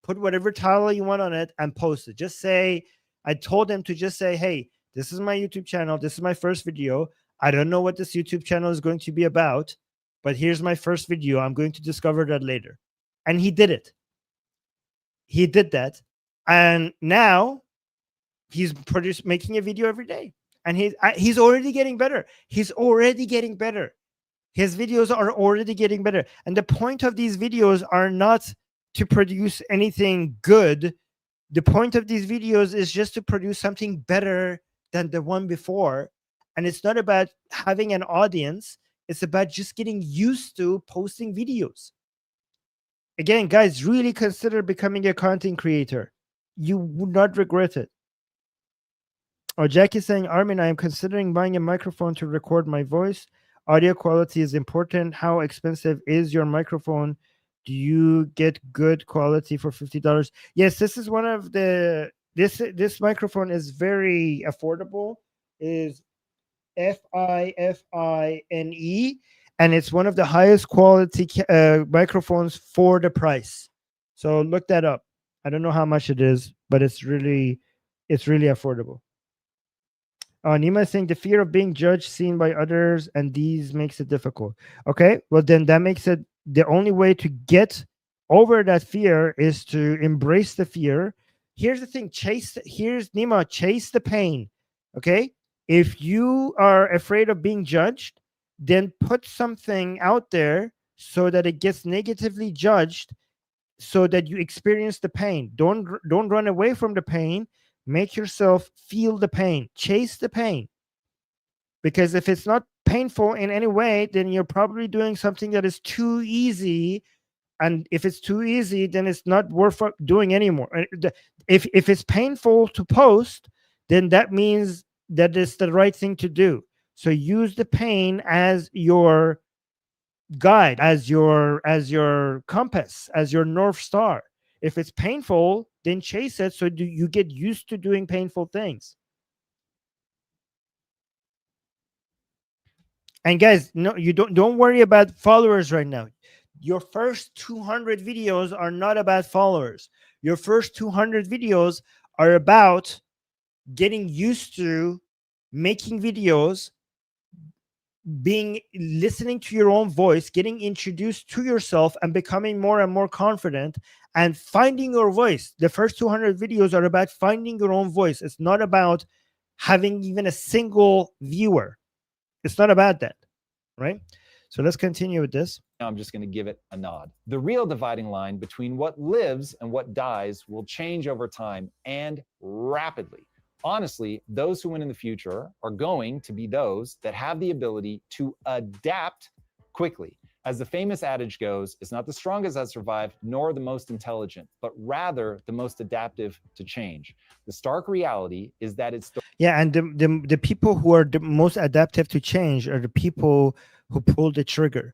put whatever title you want on it, and post it. Just say, I told him to just say, hey, this is my YouTube channel. This is my first video. I don't know what this YouTube channel is going to be about, but here's my first video. I'm going to discover that later. And he did it. He did that. And now he's making a video every day. And he's already getting better. He's already getting better. His videos are already getting better. And the point of these videos are not to produce anything good. The point of these videos is just to produce something better than the one before. And it's not about having an audience. It's about just getting used to posting videos. Again, guys, really consider becoming a content creator. You would not regret it. Oh, Jackie's saying, Armin, I am considering buying a microphone to record my voice. Audio quality is important. How expensive is your microphone? Do you get good quality for $50? Yes, this is one of the this microphone is very affordable. Is FIFINE, and it's one of the highest quality microphones for the price. So look that up. I don't know how much it is, but it's It's really affordable. Nima saying the fear of being judged, seen by others, and these makes it difficult. Okay, well then that makes it the only way to get over that fear is to embrace the fear. Here's the thing: here's Nima, chase the pain. Okay, if you are afraid of being judged, then put something out there so that it gets negatively judged, so that you experience the pain. Don't run away from the pain. Make yourself feel the pain. Chase the pain. Because if it's not painful in any way, then you're probably doing something that is too easy. And if it's too easy, then it's not worth doing anymore. If it's painful to post, then that means that it's the right thing to do. So use the pain as your guide, as your compass, as your north star. If it's painful, then chase it, so you get used to doing painful things. And guys, no, you don't worry about followers right now. Your first 200 videos are not about followers. Your first 200 videos are about getting used to making videos, being listening to your own voice, getting introduced to yourself, and becoming more and more confident and finding your voice. The first 200 videos are about finding your own voice. It's not about having even a single viewer. It's not about that, right? So let's continue with this. Now I'm just going to give it a nod. The real dividing line between what lives and what dies will change over time and rapidly. Honestly, those who win in the future are going to be those that have the ability to adapt quickly. As the famous adage goes, it's not the strongest that survive, nor the most intelligent, but rather the most adaptive to change. The stark reality is that it's Yeah, and the people who are the most adaptive to change are the people who pull the trigger,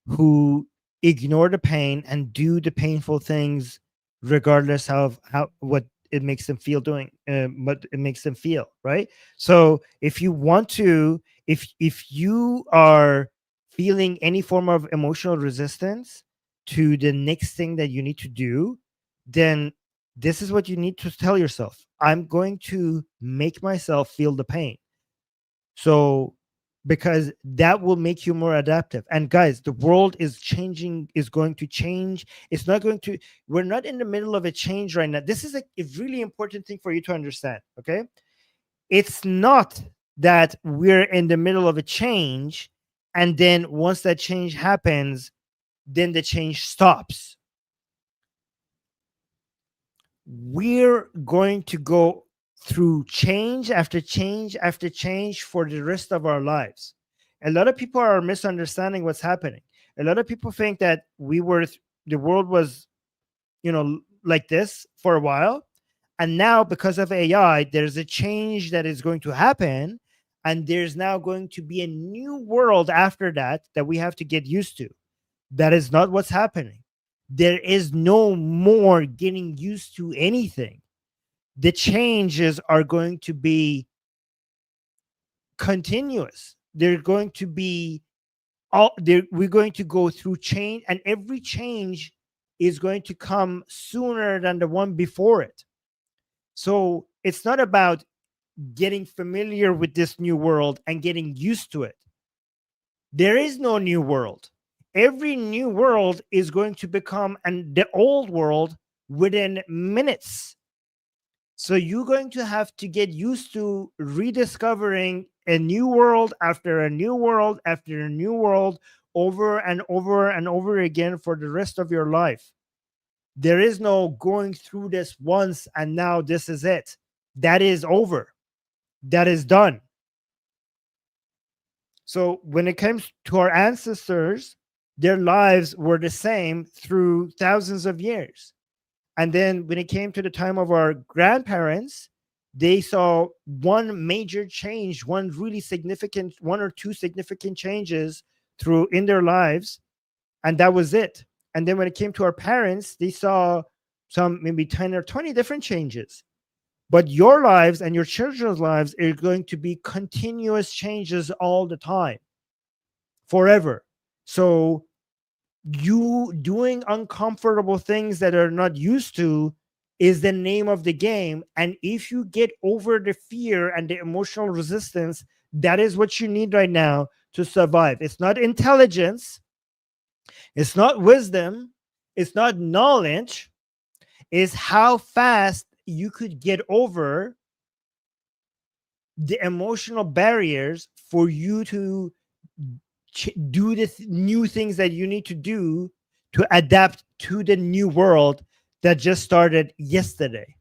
who ignore the pain and do the painful things regardless of how what it makes them feel doing, what it makes them feel, right? So if you want to, if you are feeling any form of emotional resistance to the next thing that you need to do, then this is what you need to tell yourself: I'm going to make myself feel the pain. So because that will make you more adaptive. And guys, the world is changing, is going to change. It's not going to, we're not in the middle of a change right now. This is a really important thing for you to understand. Okay, it's not that we're in the middle of a change, and then once that change happens, then the change stops. We're going to go through change after change after change for the rest of our lives. A lot of people are misunderstanding what's happening. A lot of people think that the world was, like this for a while, and now because of AI, there's a change that is going to happen, and there's now going to be a new world after that that we have to get used to. That is not what's happening. There is no more getting used to anything. The changes are going to be continuous. They're going to be we're going to go through change, and every change is going to come sooner than the one before it. So it's not about getting familiar with this new world and getting used to it. There is no new world. Every new world is going to become the old world within minutes. So you're going to have to get used to rediscovering a new world after a new world after a new world, over and over and over again for the rest of your life. There is no going through this once and now this is it. That is over. That is done. So when it comes to our ancestors, their lives were the same through thousands of years. And then when it came to the time of our grandparents, they saw one major change, one or two significant changes through in their lives, and that was it. And then when it came to our parents, they saw some maybe 10 or 20 different changes. But your lives and your children's lives are going to be continuous changes all the time, forever. So you doing uncomfortable things that are not used to is the name of the game. And if you get over the fear and the emotional resistance, that is what you need right now to survive. It's not intelligence, it's not wisdom, it's not knowledge, it's how fast you could get over the emotional barriers for you to do the new things that you need to do to adapt to the new world that just started yesterday.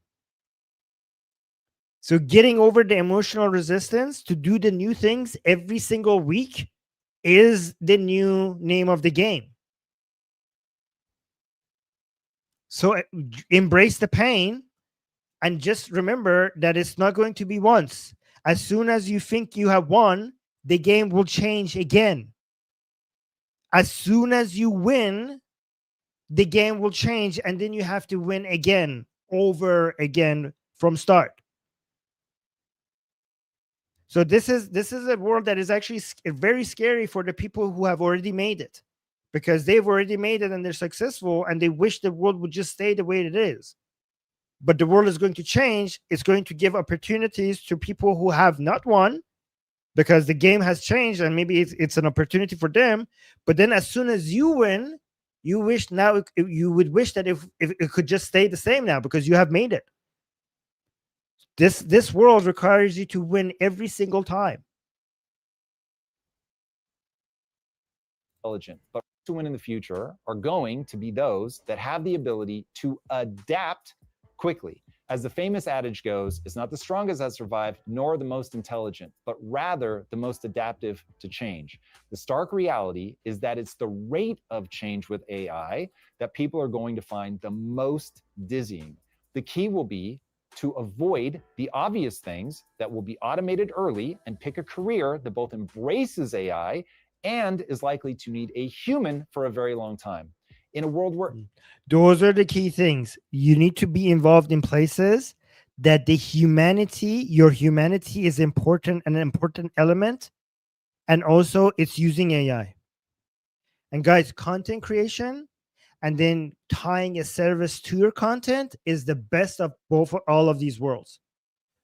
So getting over the emotional resistance to do the new things every single week is the new name of the game. So embrace the pain and just remember that it's not going to be once. As soon as you think you have won, the game will change again. As soon as you win, the game will change, and then you have to win again, over again from start. So this is a world that is actually very scary for the people who have already made it, because they've already made it and they're successful, and they wish the world would just stay the way it is. But the world is going to change. It's going to give opportunities to people who have not won, because the game has changed, and maybe it's an opportunity for them. But then as soon as you win, you wish now you would wish that if it could just stay the same now, because you have made it. This world requires you to win every single time. Intelligent, but to win in the future are going to be those that have the ability to adapt quickly. As the famous adage goes, it's not the strongest that survive, nor the most intelligent, but rather the most adaptive to change. The stark reality is that it's the rate of change with AI that people are going to find the most dizzying. The key will be to avoid the obvious things that will be automated early and pick a career that both embraces AI and is likely to need a human for a very long time. In a world where those are the key things, you need to be involved in places that your humanity is important, an important element, and also it's using AI. And guys, content creation and then tying a service to your content is the best of both, all of these worlds.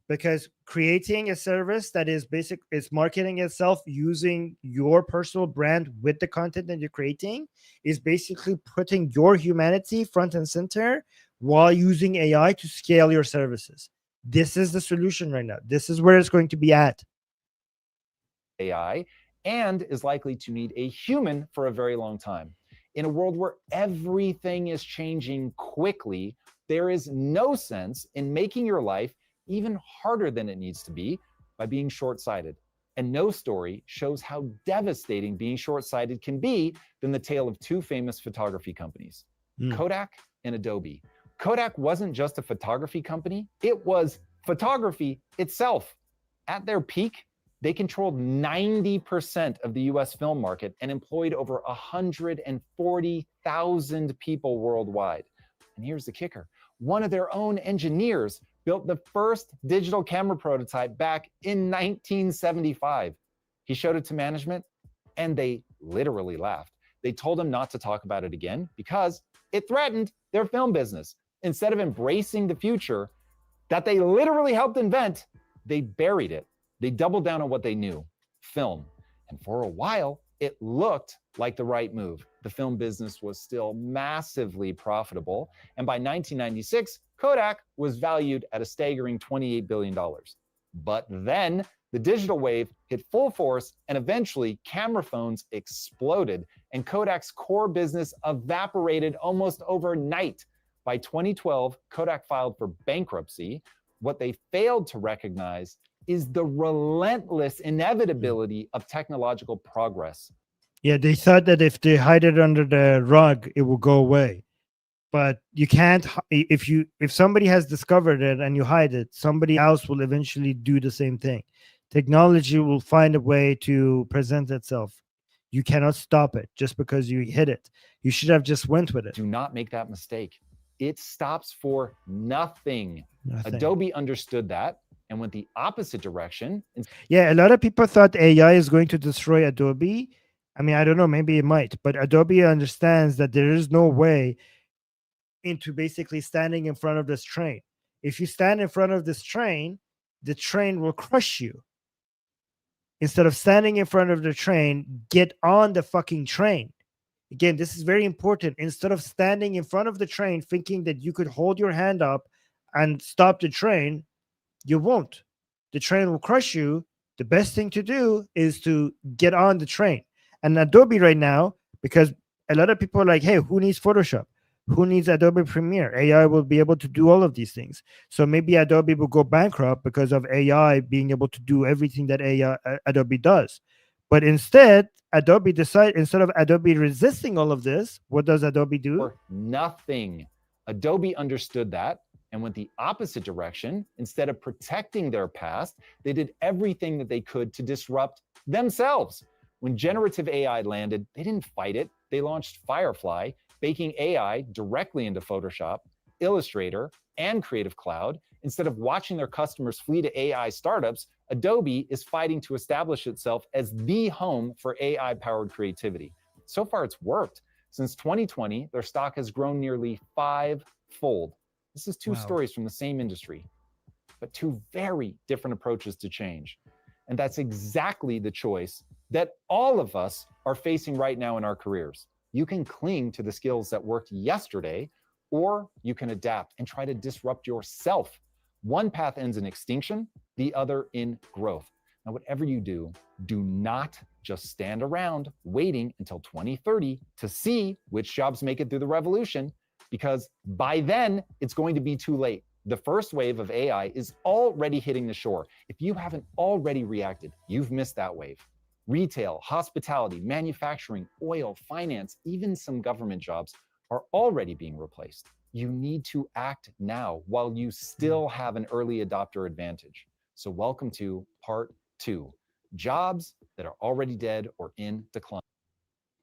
Because creating a service that is it's marketing itself using your personal brand with the content that you're creating is basically putting your humanity front and center while using AI to scale your services. This is the solution right now. This is where it's going to be at. AI and is likely to need a human for a very long time. In a world where everything is changing quickly, there is no sense in making your life even harder than it needs to be by being short-sighted. And no story shows how devastating being short-sighted can be than the tale of two famous photography companies, Kodak and Adobe. Kodak wasn't just a photography company, it was photography itself. At their peak, they controlled 90% of the US film market and employed over 140,000 people worldwide. And here's the kicker. One of their own engineers built the first digital camera prototype back in 1975. He showed it to management and they literally laughed. They told him not to talk about it again because it threatened their film business. Instead of embracing the future that they literally helped invent, they buried it. They doubled down on what they knew, film. And for a while, it looked like the right move. The film business was still massively profitable. And by 1996, Kodak was valued at a staggering $28 billion. But then the digital wave hit full force and eventually camera phones exploded and Kodak's core business evaporated almost overnight. By 2012, Kodak filed for bankruptcy. What they failed to recognize is the relentless inevitability of technological progress. Yeah, they thought that if they hide it under the rug, it will go away. But you can't. If somebody has discovered it and you hide it, somebody else will eventually do the same thing. Technology will find a way to present itself. You cannot stop it just because you hit it. You should have just went with it. Do not make that mistake. It stops for nothing. Adobe understood that and went the opposite direction. Yeah, a lot of people thought AI is going to destroy Adobe. I mean, I don't know, maybe it might, but Adobe understands that there is no way into basically standing in front of this train. If you stand in front of this train, the train will crush you. Instead of standing in front of the train, get on the fucking train. Again, this is very important. Instead of standing in front of the train thinking that you could hold your hand up and stop the train, you won't. The train will crush you. The best thing to do is to get on the train. And Adobe right now, because a lot of people are like, hey, who needs Photoshop? Who needs Adobe Premiere? AI will be able to do all of these things. So maybe Adobe will go bankrupt because of AI being able to do everything that AI, Adobe does. But instead, instead of Adobe resisting all of this, what does Adobe do? For nothing. Adobe understood that and went the opposite direction. Instead of protecting their past, they did everything that they could to disrupt themselves. When generative AI landed, they didn't fight it. They launched Firefly, baking AI directly into Photoshop, Illustrator, and Creative Cloud. Instead of watching their customers flee to AI startups, Adobe is fighting to establish itself as the home for AI-powered creativity. So far, it's worked. Since 2020, their stock has grown nearly five-fold. This is two stories from the same industry, but two very different approaches to change. And that's exactly the choice that all of us are facing right now in our careers. You can cling to the skills that worked yesterday, or you can adapt and try to disrupt yourself. One path ends in extinction, the other in growth. Now, whatever you do, do not just stand around waiting until 2030 to see which jobs make it through the revolution, because by then it's going to be too late. The first wave of AI is already hitting the shore. If you haven't already reacted, you've missed that wave. Retail, hospitality, manufacturing, oil, finance, even some government jobs are already being replaced. You need to act now while you still have an early adopter advantage. So welcome to part 2, jobs that are already dead or in decline.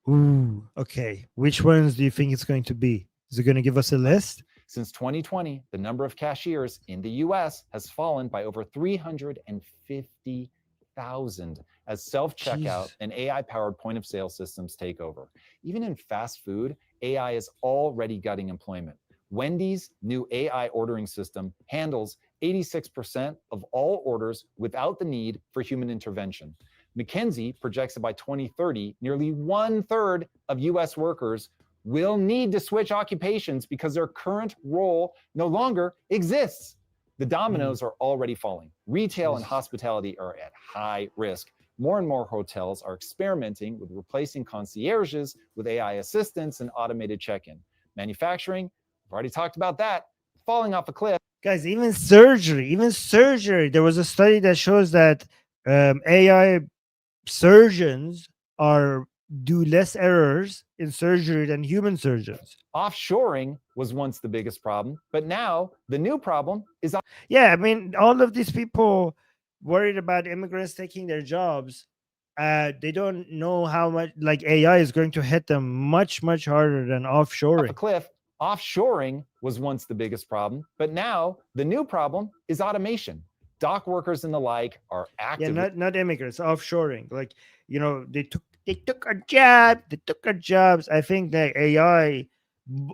Ooh, okay. Which ones do you think it's going to be? Is it going to give us a list? Since 2020, the number of cashiers in the US has fallen by over 350,000 as self-checkout and AI-powered point-of-sale systems take over. Even in fast food, AI is already gutting employment. Wendy's new AI ordering system handles 86% of all orders without the need for human intervention. McKinsey projects that by 2030, nearly 1/3 of US workers will need to switch occupations because their current role no longer exists. The dominoes are already falling. Retail and hospitality are at high risk. More and more hotels are experimenting with replacing concierges with AI assistants and automated check-in. Manufacturing, we've already talked about that, falling off a cliff. Guys, even surgery. There was a study that shows that AI surgeons do less errors in surgery than human surgeons. Offshoring was once the biggest problem, but now the new problem is... Yeah, I mean, all of these people worried about immigrants taking their jobs, they don't know how much like AI is going to hit them much harder than offshoring. Off a cliff. Offshoring was once the biggest problem, but now the new problem is automation. Dock workers and the like are actively... Yeah, not immigrants, offshoring. Like, you know, they took our job, they took our jobs. I think that AI,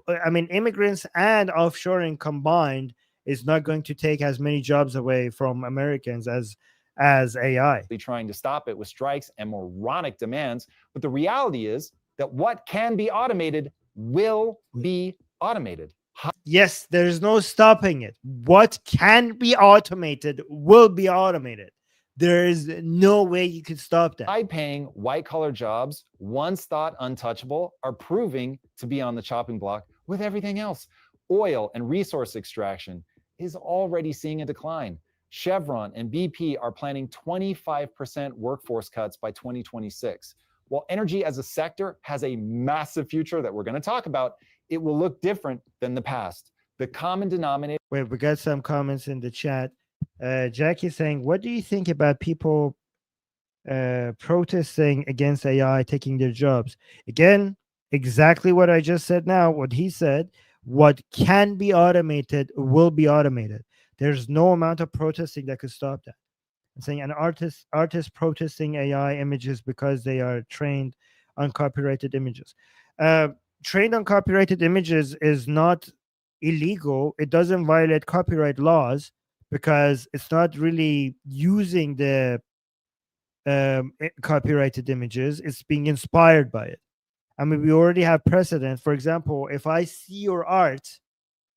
I mean, immigrants and offshoring combined is not going to take as many jobs away from Americans as AI. Trying to stop it with strikes and moronic demands. But the reality is that what can be automated will be automated. Yes, there's no stopping it. What can be automated will be automated. There is no way you can stop that. High-paying, white-collar jobs, once thought untouchable, are proving to be on the chopping block with everything else. Oil and resource extraction is already seeing a decline. Chevron and BP are planning 25% workforce cuts by 2026. While energy as a sector has a massive future that we're going to talk about, it will look different than the past. The common denominator... Wait, we got some comments in the chat. Jackie saying, what do you think about people protesting against AI taking their jobs? Again, exactly what I just said now, what he said. What can be automated will be automated. There's no amount of protesting that could stop that. I'm saying an artist protesting AI images because they are trained on copyrighted images. Trained on copyrighted images is not illegal. It doesn't violate copyright laws because it's not really using the copyrighted images. It's being inspired by it. I mean, we already have precedent. For example, if I see your art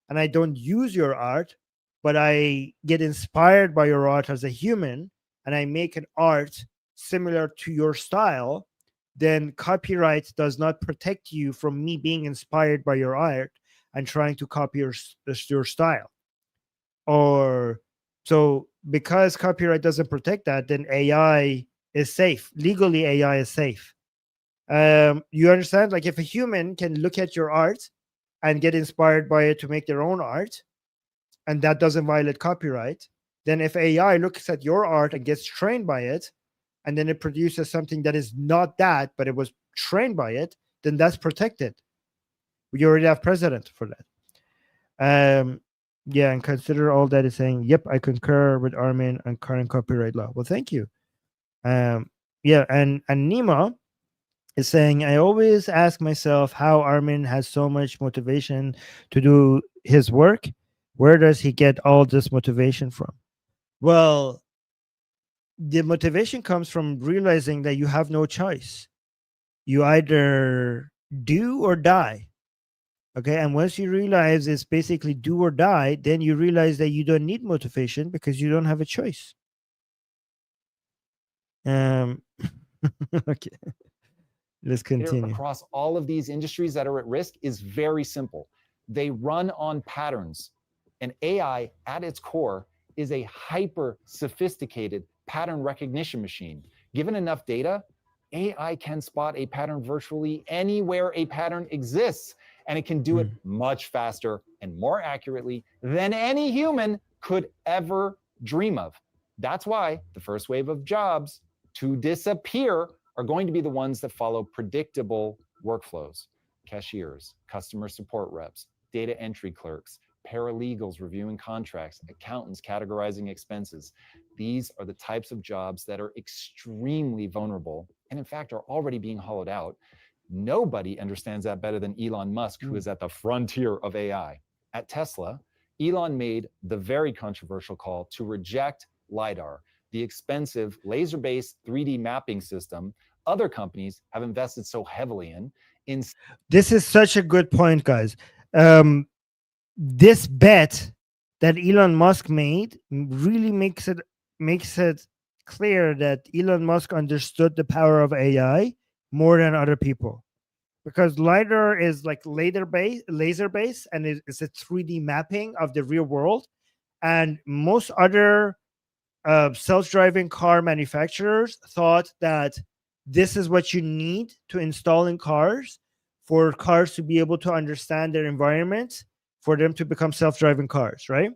and I don't use your art, but I get inspired by your art as a human and I make an art similar to your style, then copyright does not protect you from me being inspired by your art and trying to copy your style. Or so because copyright doesn't protect that, then AI is safe. Legally, AI is safe. You understand? Like if a human can look at your art and get inspired by it to make their own art, and that doesn't violate copyright, then if AI looks at your art and gets trained by it, and then it produces something that is not that, but it was trained by it, then that's protected. We already have precedent for that. Yeah, and consider all that is saying, yep, I concur with Armin on current copyright law. Well, thank you. Yeah, and Nima is saying, I always ask myself how Armin has so much motivation to do his work. Where does he get all this motivation from? Well, the motivation comes from realizing that you have no choice. You either do or die. Okay. And once you realize it's basically do or die, then you realize that you don't need motivation because you don't have a choice. Okay. Let's continue. Across all of these industries that are at risk is very simple. They run on patterns. And AI at its core is a hyper sophisticated pattern recognition machine. Given enough data, AI can spot a pattern virtually anywhere a pattern exists, and it can do it much faster and more accurately than any human could ever dream of. That's why the first wave of jobs to disappear are going to be the ones that follow predictable workflows. Cashiers, customer support reps, data entry clerks, paralegals reviewing contracts, accountants categorizing expenses. These are the types of jobs that are extremely vulnerable and in fact are already being hollowed out. Nobody understands that better than Elon Musk, who is at the frontier of AI. At Tesla, Elon made the very controversial call to reject LiDAR, the expensive laser-based 3D mapping system other companies have invested so heavily in. This is such a good point, guys. This bet that Elon Musk made really makes it clear that Elon Musk understood the power of AI more than other people, because LiDAR is like laser based, and it's a 3D mapping of the real world, and most other self-driving car manufacturers thought that this is what you need to install in cars for cars to be able to understand their environment, for them to become self-driving cars, right?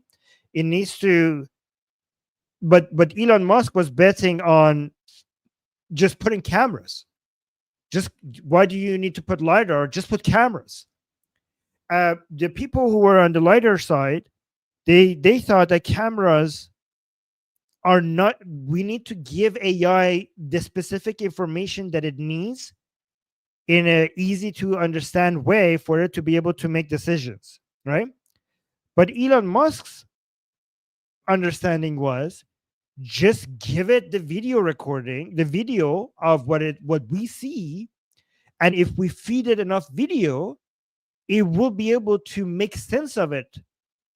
It needs to, but Elon Musk was betting on just putting cameras. Just why do you need to put LiDAR? Just put cameras. The people who were on the LiDAR side, they thought that cameras are not, we need to give AI the specific information that it needs in an easy to understand way for it to be able to make decisions, right? But Elon Musk's understanding was just give it the video recording, the video of what we see, and if we feed it enough video, it will be able to make sense of it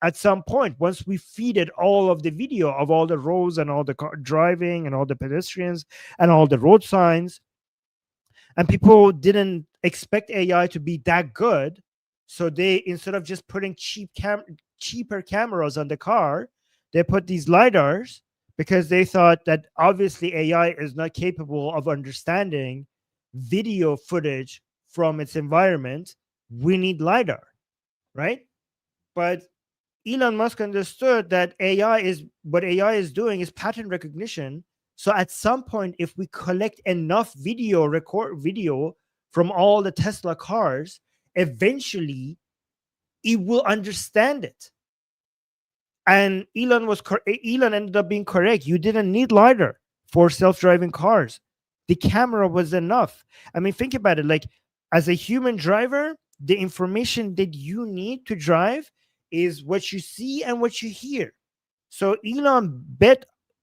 at some point. Once we feed it all of the video of all the roads and all the car driving and all the pedestrians and all the road signs, and people didn't expect AI to be that good, so they, instead of just putting cheaper cameras on the car, they put these LiDARs, because they thought that obviously AI is not capable of understanding video footage from its environment. We need LiDAR, right? But Elon Musk understood that AI is doing is pattern recognition. So at some point, if we collect enough record video from all the Tesla cars, eventually it will understand it. And Elon ended up being correct. You didn't need LiDAR for self-driving cars. The camera was enough. I mean, think about it. Like, as a human driver, the information that you need to drive is what you see and what you hear. So Elon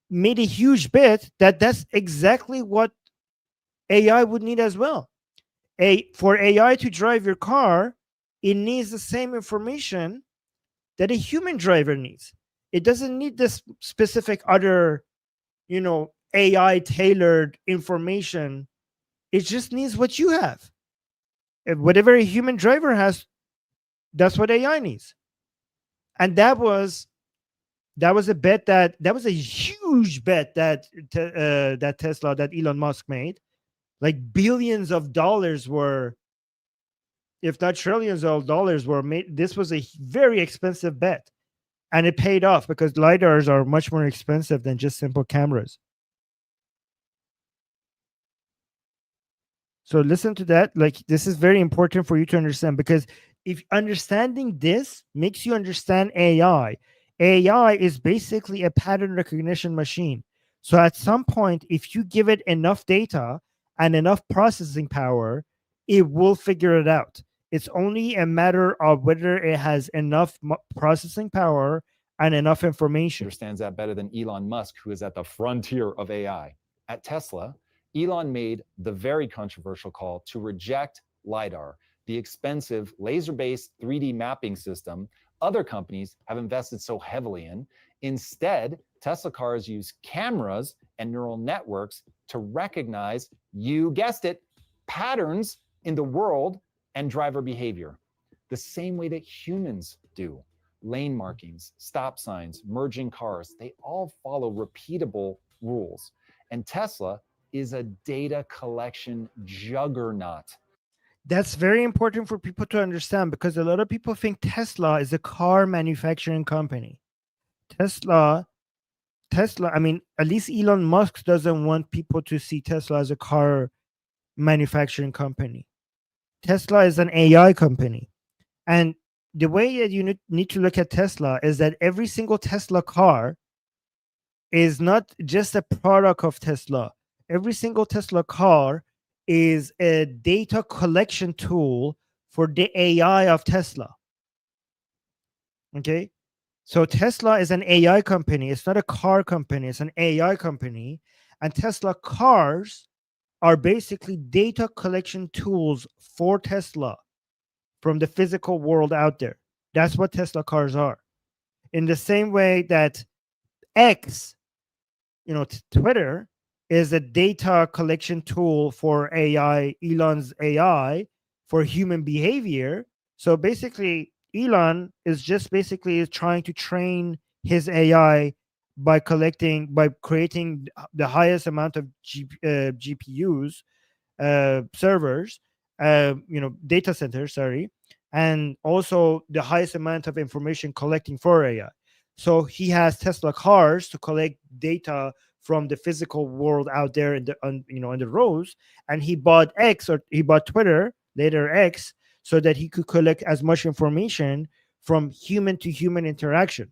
made a huge bet that that's exactly what AI would need as well. For AI to drive your car, it needs the same information that a human driver needs. It doesn't need this specific other, AI tailored information. It just needs what you have. Whatever a human driver has, that's what AI needs. And that was a bet that was a huge bet that Tesla, that Elon Musk made. Like billions of dollars were, if not trillions of dollars were made. This was a very expensive bet, and it paid off because lidars are much more expensive than just simple cameras. So listen to that. Like, this is very important for you to understand, because if understanding this makes you understand AI is basically a pattern recognition machine. So at some point, if you give it enough data and enough processing power, it will figure it out. It's only a matter of whether it has enough processing power and enough information. Understands that better than Elon Musk, who is at the frontier of AI. At Tesla, Elon made the very controversial call to reject LiDAR, the expensive laser-based 3D mapping system other companies have invested so heavily in. Instead, Tesla cars use cameras and neural networks to recognize, you guessed it, patterns in the world and driver behavior, the same way that humans do. Lane markings, stop signs, merging cars, they all follow repeatable rules. And Tesla is a data collection juggernaut. That's very important for people to understand, because a lot of people think Tesla is a car manufacturing company. Tesla, I mean, at least Elon Musk doesn't want people to see Tesla as a car manufacturing company. Tesla is an AI company. And the way that you need to look at Tesla is that every single Tesla car is not just a product of Tesla. Every single Tesla car is a data collection tool for the AI of Tesla. Okay? So Tesla is an AI company. It's not a car company, it's an AI company. And Tesla cars are basically data collection tools for Tesla from the physical world out there. That's what Tesla cars are. In the same way that X, Twitter, is a data collection tool for AI, Elon's AI, for human behavior. So basically, Elon is just basically trying to train his AI by creating the highest amount of GPUs, servers, data centers, sorry, and also the highest amount of information collecting for AI. So he has Tesla cars to collect data from the physical world out there on the roads, and he bought Twitter, later X, so that he could collect as much information from human to human interaction.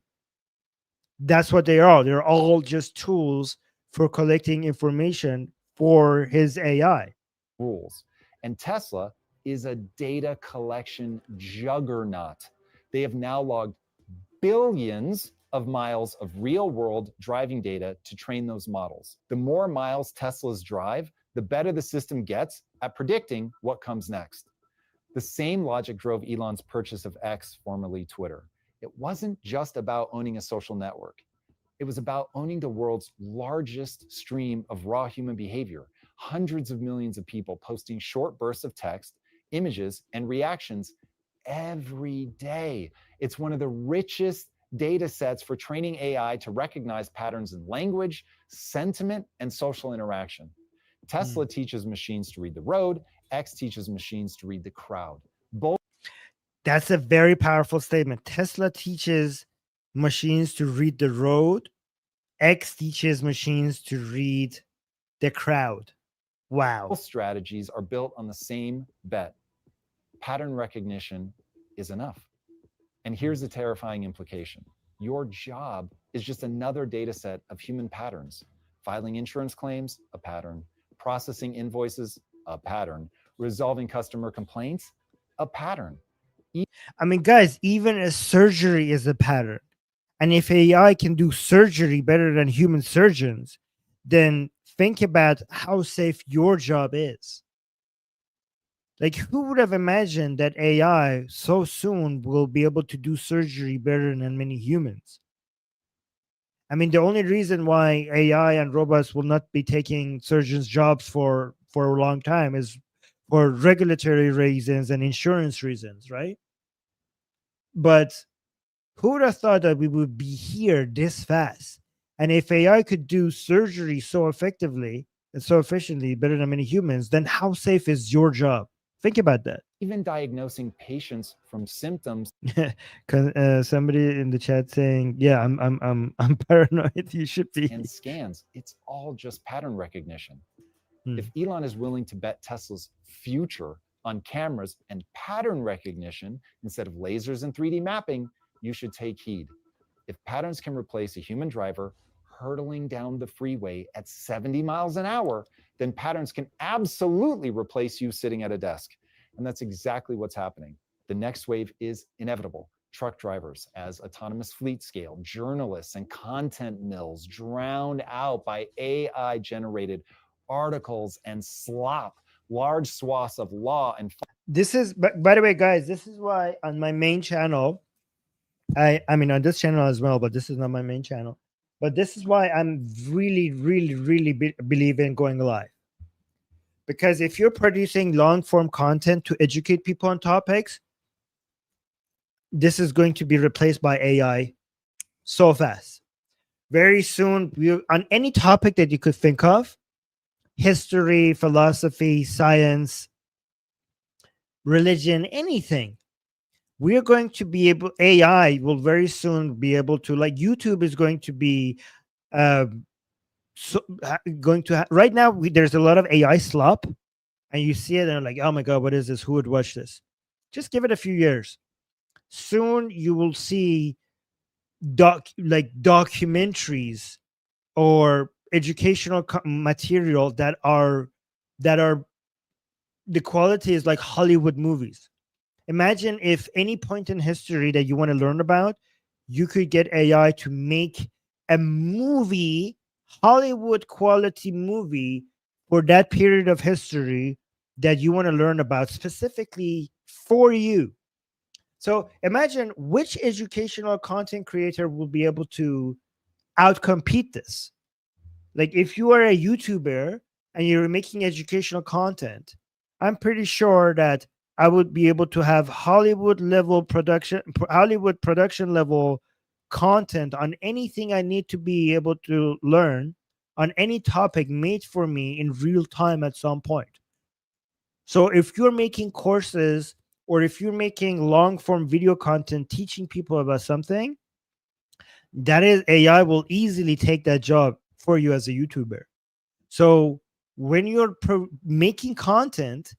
That's what they are. They're all just tools for collecting information for his AI. Rules. And Tesla is a data collection juggernaut. They have now logged billions of miles of real world driving data to train those models. The more miles Teslas drive, the better the system gets at predicting what comes next. The same logic drove Elon's purchase of X, formerly Twitter. It wasn't just about owning a social network. It was about owning the world's largest stream of raw human behavior, hundreds of millions of people posting short bursts of text, images, and reactions every day. It's one of the richest data sets for training AI to recognize patterns in language, sentiment, and social interaction. Tesla teaches machines to read the road, X teaches machines to read the crowd. Both. That's a very powerful statement. Tesla teaches machines to read the road. X teaches machines to read the crowd. Wow. Both strategies are built on the same bet. Pattern recognition is enough. And here's the terrifying implication. Your job is just another data set of human patterns. Filing insurance claims, a pattern. Processing invoices, a pattern. Resolving customer complaints, a pattern. I mean, guys, even a surgery is a pattern. And if AI can do surgery better than human surgeons, then think about how safe your job is. Like, who would have imagined that AI so soon will be able to do surgery better than many humans? I mean, the only reason why AI and robots will not be taking surgeons' jobs for a long time is for regulatory reasons and insurance reasons, right? But who would have thought that we would be here this fast? And if AI could do surgery so effectively and so efficiently, better than many humans, then how safe is your job? Think about that. Even diagnosing patients from symptoms Somebody in the chat saying, "Yeah, I'm paranoid. You should be." and scans, it's all just pattern recognition. Hmm. If Elon is willing to bet Tesla's future on cameras and pattern recognition instead of lasers and 3D mapping, you should take heed. If patterns can replace a human driver hurtling down the freeway at 70 miles an hour, then patterns can absolutely replace you sitting at a desk. And that's exactly what's happening. The next wave is inevitable. Truck drivers as autonomous fleets scale, journalists and content mills drowned out by AI generated articles and slop, large swaths of law and This is, by the way, guys, this is why on my main channel, I mean on this channel as well, but this is not my main channel. But this is why I'm really believe in going live. Because if you're producing long form content to educate people on topics, this is going to be replaced by AI so fast. Very soon, on any topic that you could think of, history, philosophy, science, religion, anything, we're going to be able, AI will very soon be able to, like YouTube is going to be um, going to right now there's a lot of AI slop, and you see it and like, oh my god, what is this? Who would watch this? Just give it a few years. Soon you will see documentaries or educational material that are the quality is like Hollywood movies. Imagine if any point in history that you want to learn about, you could get AI to make a movie, Hollywood quality movie for that period of history that you want to learn about specifically for you. So imagine which educational content creator will be able to outcompete this. Like if you are a YouTuber and you're making educational content, I'm pretty sure that I would be able to have Hollywood production level content on anything I need to be able to learn on any topic made for me in real time at some point. So if you're making courses or if you're making long form video content teaching people about something, that is AI will easily take that job for you as a YouTuber. So when you're making content,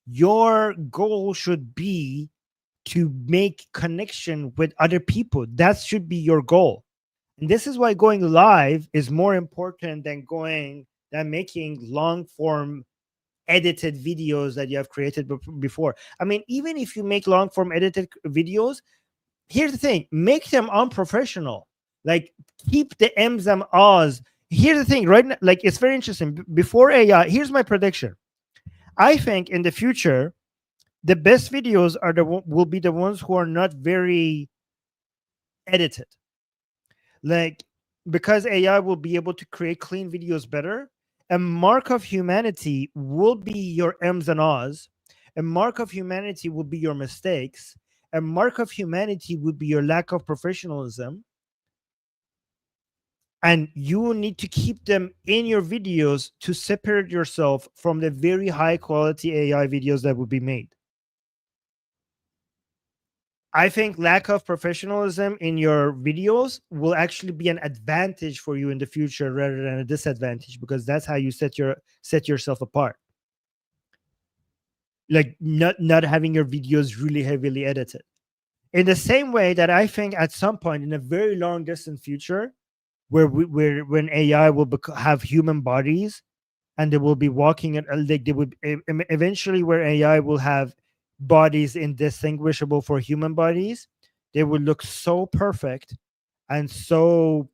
your goal should be to make connection with other people. That should be your goal. And this is why going live is more important than making long form edited videos that you have created before. I mean, even if you make long form edited videos, here's the thing, make them unprofessional. Like keep the M's and R's. Here's the thing, right now, like it's very interesting. Before AI, here's my prediction. I think in the future, the best videos are will be the ones who are not very edited. Like because AI will be able to create clean videos better. A mark of humanity will be your M's and R's. A mark of humanity will be your mistakes. A mark of humanity would be your lack of professionalism. And you will need to keep them in your videos to separate yourself from the very high quality AI videos that will be made. I think lack of professionalism in your videos will actually be an advantage for you in the future rather than a disadvantage, because that's how you set yourself apart. Like not having your videos really heavily edited. In the same way that I think at some point in a very long distant future, where when AI will have human bodies and they will be walking at like they would eventually where AI will have bodies indistinguishable for human bodies, they would look so perfect and so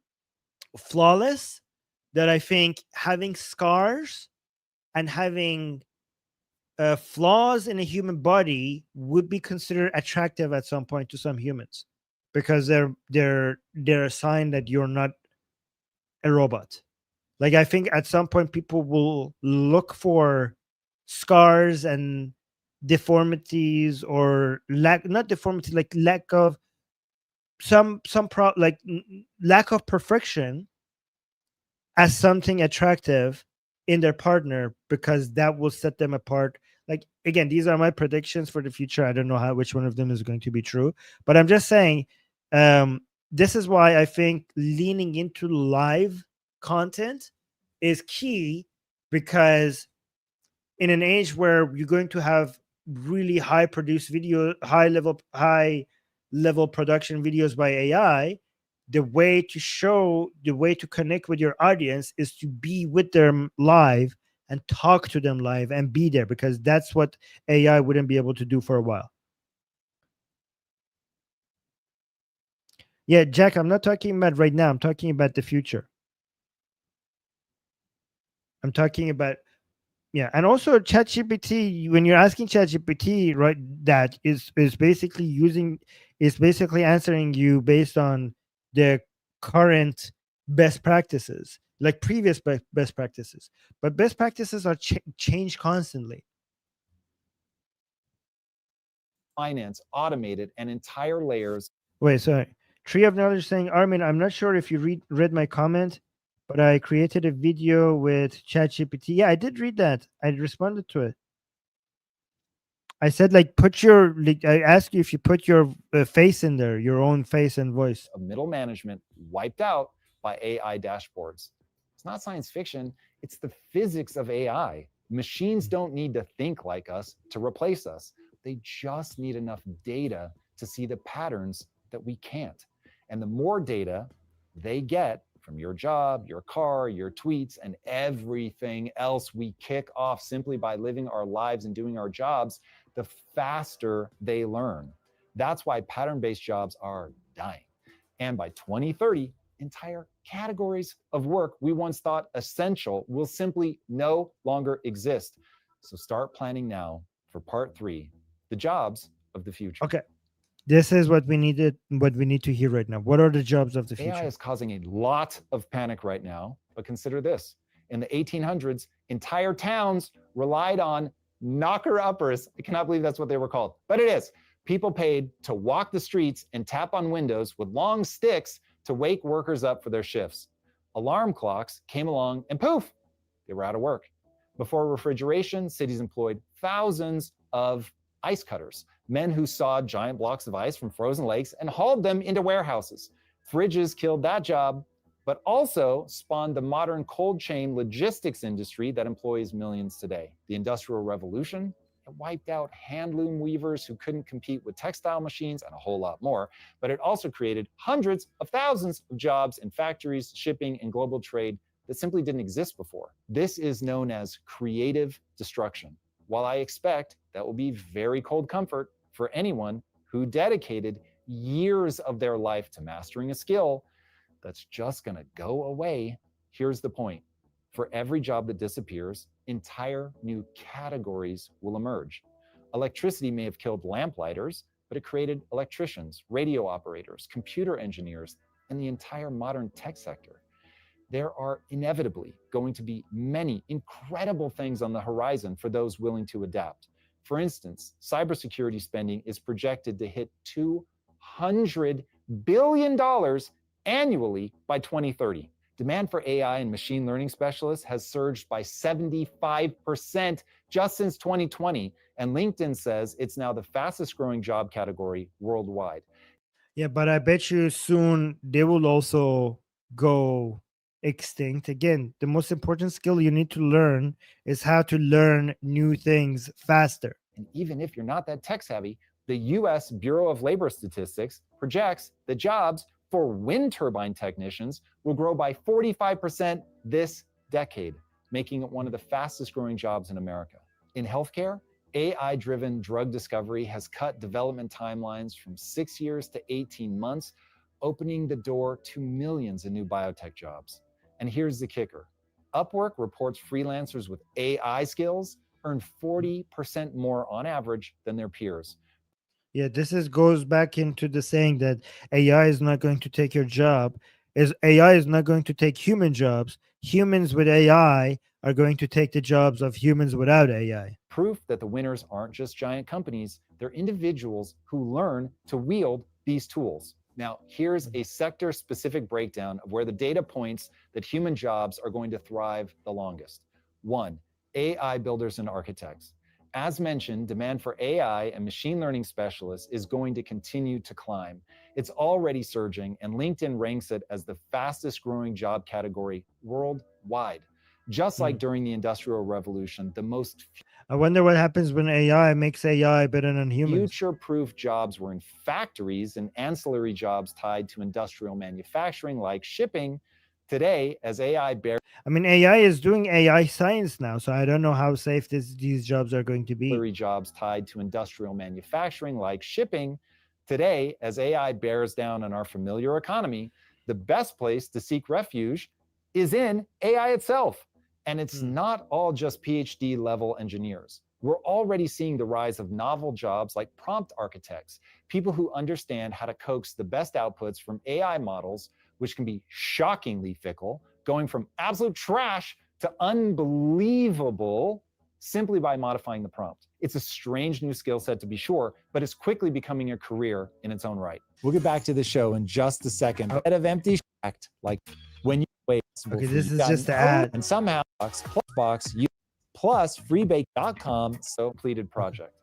flawless that I think having scars and having flaws in a human body would be considered attractive at some point to some humans, because they're a sign that you're not a robot. Like, I think at some point people will look for scars and deformities, or lack, not deformity, like lack of lack of perfection, as something attractive in their partner, because that will set them apart. Like, again, these are my predictions for the future. I don't know how, which one of them is going to be true, but I'm just saying, um this is why I think leaning into live content is key, because in an age where you're going to have really high level production videos by AI, the way to connect with your audience is to be with them live and talk to them live and be there, because that's what AI wouldn't be able to do for a while. Yeah, Jack, I'm not talking about right now. I'm talking about the future. I'm talking about, yeah, and also ChatGPT. When you're asking ChatGPT, right, that is basically answering you based on the current best practices, like previous best practices. But best practices are change constantly. Finance, automated, and entire layers. Wait, sorry. Tree of Knowledge saying, Armin, I'm not sure if you read my comment, but I created a video with ChatGPT. Yeah, I did read that. I responded to it. I said, like, I asked you if you put your face in there, your own face and voice. Of middle management wiped out by AI dashboards. It's not science fiction, it's the physics of AI. Machines don't need to think like us to replace us. They just need enough data to see the patterns that we can't. And the more data they get from your job, your car, your tweets, and everything else we kick off simply by living our lives and doing our jobs, the faster they learn. That's why pattern-based jobs are dying. And by 2030, entire categories of work we once thought essential will simply no longer exist. So start planning now for part 3, the jobs of the future. Okay. This is what we need to hear right now. What are the jobs of the future? AI is causing a lot of panic right now, but consider this. In the 1800s, entire towns relied on knocker-uppers. I cannot believe that's what they were called, but it is. People paid to walk the streets and tap on windows with long sticks to wake workers up for their shifts. Alarm clocks came along and poof, they were out of work. Before refrigeration, cities employed thousands of ice cutters, men who sawed giant blocks of ice from frozen lakes and hauled them into warehouses. Fridges killed that job, but also spawned the modern cold chain logistics industry that employs millions today. The Industrial Revolution, it wiped out handloom weavers who couldn't compete with textile machines and a whole lot more, but it also created hundreds of thousands of jobs in factories, shipping, and global trade that simply didn't exist before. This is known as creative destruction. While I expect that will be very cold comfort for anyone who dedicated years of their life to mastering a skill that's just going to go away, here's the point. For every job that disappears, entire new categories will emerge. Electricity may have killed lamplighters, but it created electricians, radio operators, computer engineers, and the entire modern tech sector. There are inevitably going to be many incredible things on the horizon for those willing to adapt. For instance, cybersecurity spending is projected to hit $200 billion annually by 2030. Demand for AI and machine learning specialists has surged by 75% just since 2020, and LinkedIn says it's now the fastest growing job category worldwide. Yeah, but I bet you soon they will also go extinct. Again, the most important skill you need to learn is how to learn new things faster. And even if you're not that tech savvy, the US Bureau of Labor Statistics projects that jobs for wind turbine technicians will grow by 45% this decade, making it one of the fastest growing jobs in America. In healthcare, AI-driven drug discovery has cut development timelines from 6 years to 18 months, opening the door to millions of new biotech jobs. And here's the kicker. Upwork reports freelancers with AI skills earn 40% more on average than their peers. Yeah, this is goes back into the saying that AI is not going to take your job. Is AI is not going to take human jobs. Humans with AI are going to take the jobs of humans without AI. Proof that the winners aren't just giant companies, they're individuals who learn to wield these tools. Now, here's a sector specific breakdown of where the data points that human jobs are going to thrive the longest. 1. AI builders and architects. As mentioned, demand for AI and machine learning specialists is going to continue to climb. It's already surging, and LinkedIn ranks it as the fastest growing job category worldwide. Just like during the Industrial Revolution, the most I wonder what happens when AI makes AI better than humans. future-proof jobs were in factories and ancillary jobs tied to industrial manufacturing like shipping. Today, as AI bears I mean, AI is doing AI science now, so I don't know how safe these jobs are going to be. ancillary jobs tied to industrial manufacturing like shipping, today, as AI bears down on our familiar economy, the best place to seek refuge is in AI itself. And it's not all just PhD level engineers. We're already seeing the rise of novel jobs like prompt architects, people who understand how to coax the best outputs from AI models, which can be shockingly fickle, going from absolute trash to unbelievable simply by modifying the prompt. It's a strange new skill set to be sure, but it's quickly becoming a career in its own right. We'll get back to the show in just a second. Oh. Bed of empty fact, like when you wait. Okay, this is just the ad. And somehow box you plus freebake.com so completed project.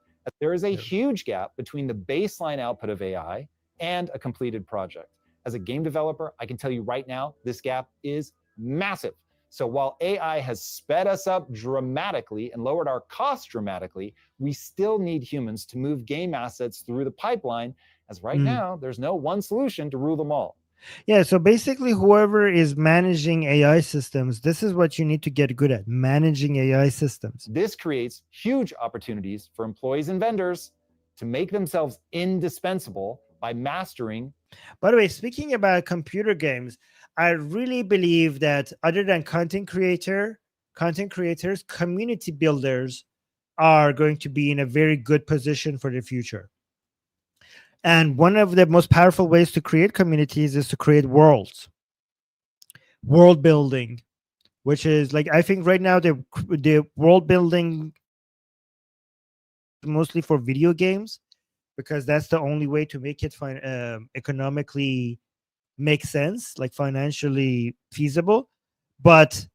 There is a huge gap between the baseline output of AI and a completed project. As a game developer, I can tell you right now, this gap is massive. So while AI has sped us up dramatically and lowered our costs dramatically, we still need humans to move game assets through the pipeline, as right now, there's no one solution to rule them all. Yeah, so basically, whoever is managing AI systems, this is what you need to get good at, managing AI systems. This creates huge opportunities for employees and vendors to make themselves indispensable by mastering. By the way, speaking about computer games, I really believe that other than content creators, community builders are going to be in a very good position for the future. And one of the most powerful ways to create communities is to create worlds, world building, which is like, I think right now the world building mostly for video games, because that's the only way to make it economically make sense, like financially feasible. But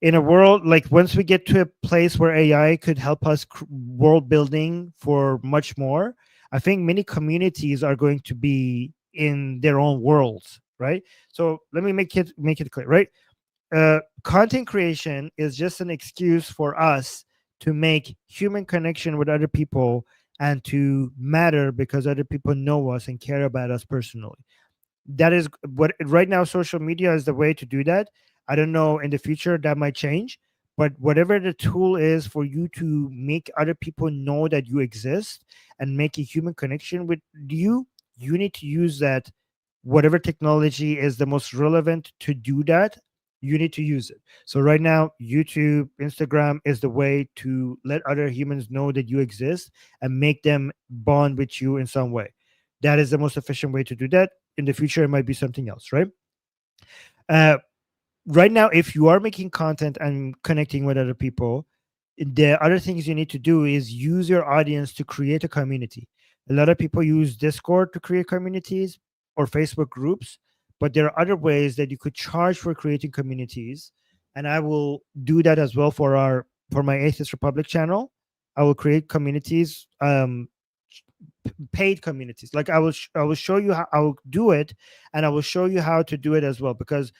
in a world, like once we get to a place where AI could help us world building for much more, I think many communities are going to be in their own worlds, right? So let me make it clear, right? Content creation is just an excuse for us to make human connection with other people and to matter because other people know us and care about us personally. That is what right now social media is the way to do that. I don't know, in the future that might change, but whatever the tool is for you to make other people know that you exist and make a human connection with you, you need to use that. Whatever technology is the most relevant to do that, you need to use it. So right now, YouTube, Instagram is the way to let other humans know that you exist and make them bond with you in some way. That is the most efficient way to do that. In the future, it might be something else, right? Right now, if you are making content and connecting with other people, the other things you need to do is use your audience to create a community. A lot of people use Discord to create communities or Facebook groups, but there are other ways that you could charge for creating communities. And I will do that as well for my Atheist Republic channel. I will create communities, paid communities. Like I will show you how I will do it, and I will show you how to do it as well, because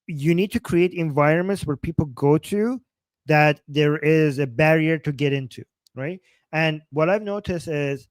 you need to create environments where people go to that there is a barrier to get into, right? And what I've noticed is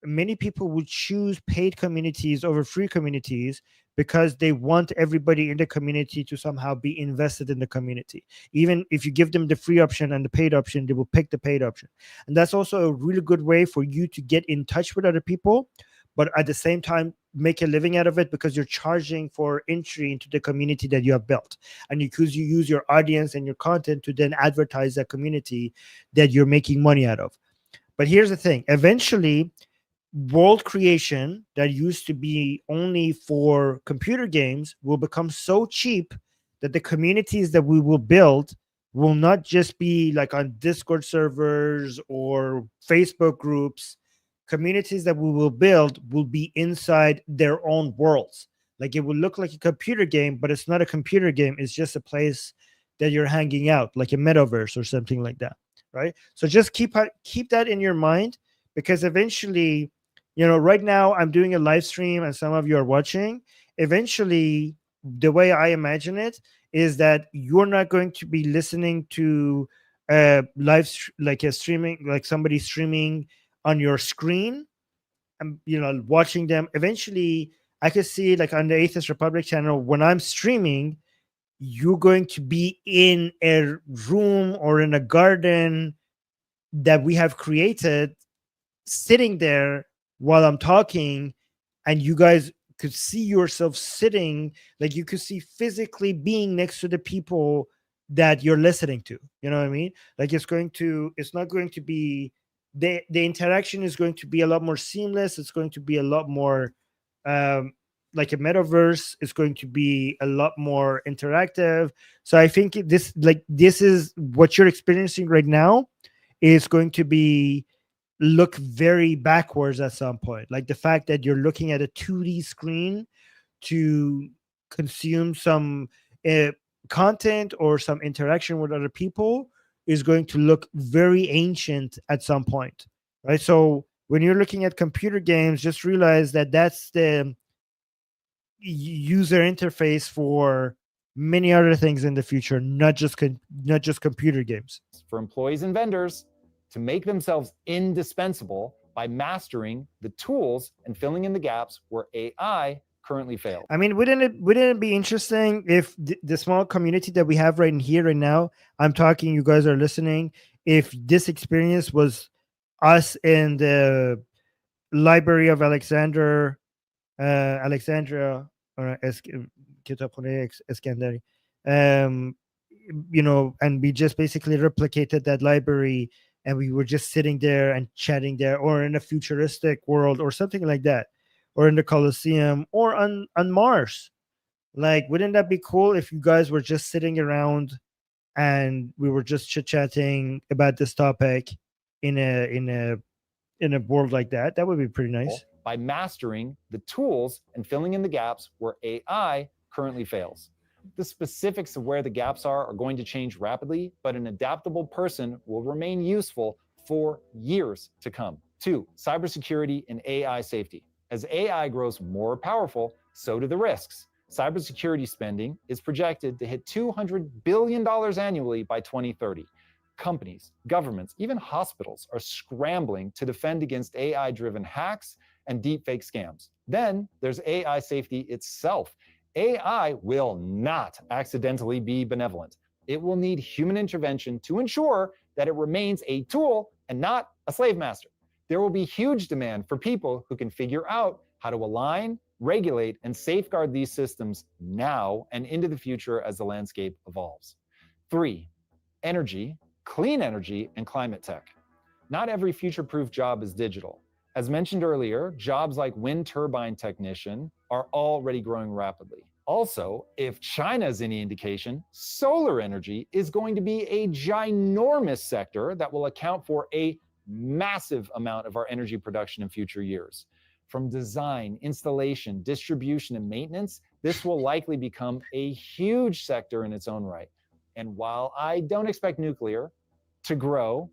many people would choose paid communities over free communities because they want everybody in the community to somehow be invested in the community. Even if you give them the free option and the paid option, they will pick the paid option. And that's also a really good way for you to get in touch with other people, but at the same time make a living out of it, because you're charging for entry into the community that you have built, and because you use your audience and your content to then advertise that community that you're making money out of. But here's the thing: eventually, world creation that used to be only for computer games will become so cheap that the communities that we will build will not just be like on Discord servers or Facebook groups. Communities that we will build will be inside their own worlds. Like, it will look like a computer game, but it's not a computer game. It's just a place that you're hanging out, like a metaverse or something like that, right? So just keep that in your mind, because eventually, right now I'm doing a live stream and some of you are watching. Eventually, the way I imagine it is that you're not going to be listening to like a streaming, like somebody streaming on your screen and watching them. Eventually, I could see, like, on the Atheist Republic channel, when I'm streaming, you're going to be in a room or in a garden that we have created, sitting there while I'm talking, and you guys could see yourself sitting, like you could see physically being next to the people that you're listening to. You know what I mean? Like, it's not going to be, the interaction is going to be a lot more seamless. It's going to be a lot more um like a metaverse. It's going to be a lot more interactive. So I think this is what you're experiencing right now is going to be look very backwards at some point. Like, the fact that you're looking at a 2D screen to consume some uh, content or some interaction with other people is going to look very ancient at some point, right? So when you're looking at computer games, just realize that that's the user interface for many other things in the future, not just computer games. For employees and vendors to make themselves indispensable by mastering the tools and filling in the gaps where AI currently fails. I mean, wouldn't it be interesting if the small community that we have right here, right now, I'm talking, you guys are listening, if this experience was us in the Library of Alexandria, or Kitabkhane Iskandari, um, and we just basically replicated that library, and we were just sitting there and chatting there, or in a futuristic world or something like that, or in the Colosseum, or on Mars. Like, wouldn't that be cool if you guys were just sitting around and we were just chit chatting about this topic in a world like that? That would be pretty nice. By mastering the tools and filling in the gaps where AI currently fails. The specifics of where the gaps are going to change rapidly, but an adaptable person will remain useful for years to come. 2, cybersecurity and AI safety. As AI grows more powerful, so do the risks. Cybersecurity spending is projected to hit $200 billion annually by 2030. Companies, governments, even hospitals are scrambling to defend against AI-driven hacks and deepfake scams. Then there's AI safety itself. AI will not accidentally be benevolent. It will need human intervention to ensure that it remains a tool and not a slave master. There will be huge demand for people who can figure out how to align, regulate, and safeguard these systems now and into the future as the landscape evolves. 3, energy, clean energy, and climate tech. Not every future-proof job is digital. As mentioned earlier, jobs like wind turbine technician are already growing rapidly. Also, if China is any indication, solar energy is going to be a ginormous sector that will account for a massive amount of our energy production in future years. From design, installation, distribution, and maintenance, this will likely become a huge sector in its own right. And while I don't expect nuclear to grow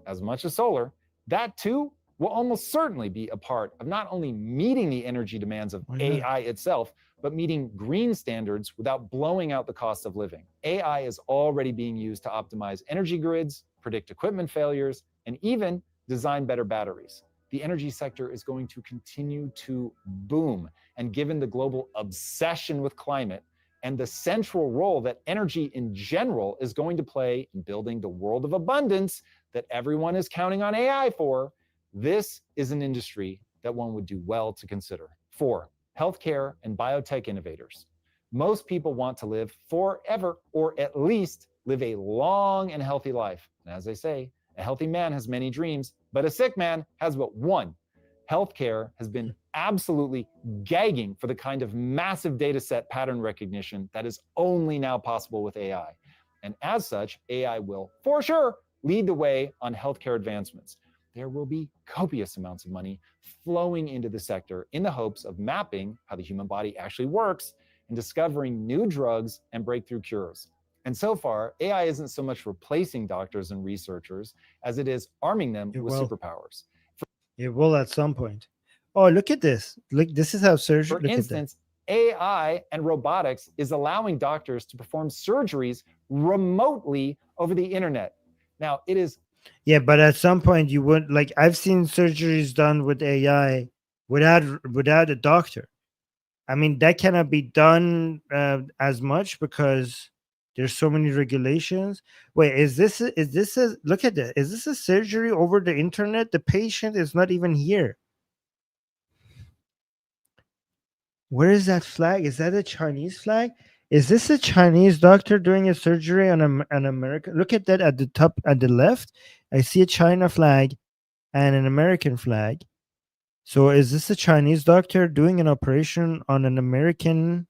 as much as solar, that too will almost certainly be a part of not only meeting the energy demands of AI itself, but meeting green standards without blowing out the cost of living. AI is already being used to optimize energy grids, predict equipment failures, and even design better batteries. the energy sector is going to continue to boom. And given the global obsession with climate and the central role that energy in general is going to play in building the world of abundance that everyone is counting on AI for, this is an industry that one would do well to consider. 4, healthcare and biotech innovators. Most people want to live forever, or at least live a long and healthy life. And as they say, a healthy man has many dreams, but a sick man has but one. Healthcare has been absolutely gagging for the kind of massive data set pattern recognition that is only now possible with AI. And as such, AI will, for sure, lead the way on healthcare advancements. There will be copious amounts of money flowing into the sector in the hopes of mapping how the human body actually works and discovering new drugs and breakthrough cures. And so far, AI isn't so much replacing doctors and researchers as it is arming them with superpowers. It will at some point. Oh, look at this. Look, this is how surgery. For instance, AI and robotics is allowing doctors to perform surgeries remotely over the internet. Now, it is. Yeah, but at some point you would like. I've seen surgeries done with AI without a doctor. I mean, that cannot be done as much because there's so many regulations. Wait, is this a look at this? Is this a surgery over the internet? The patient is not even here. Where is that flag? Is that a Chinese flag? Is this a Chinese doctor doing a surgery on an American? Look at that at the top at the left. I see a China flag and an American flag. So is this a Chinese doctor doing an operation on an American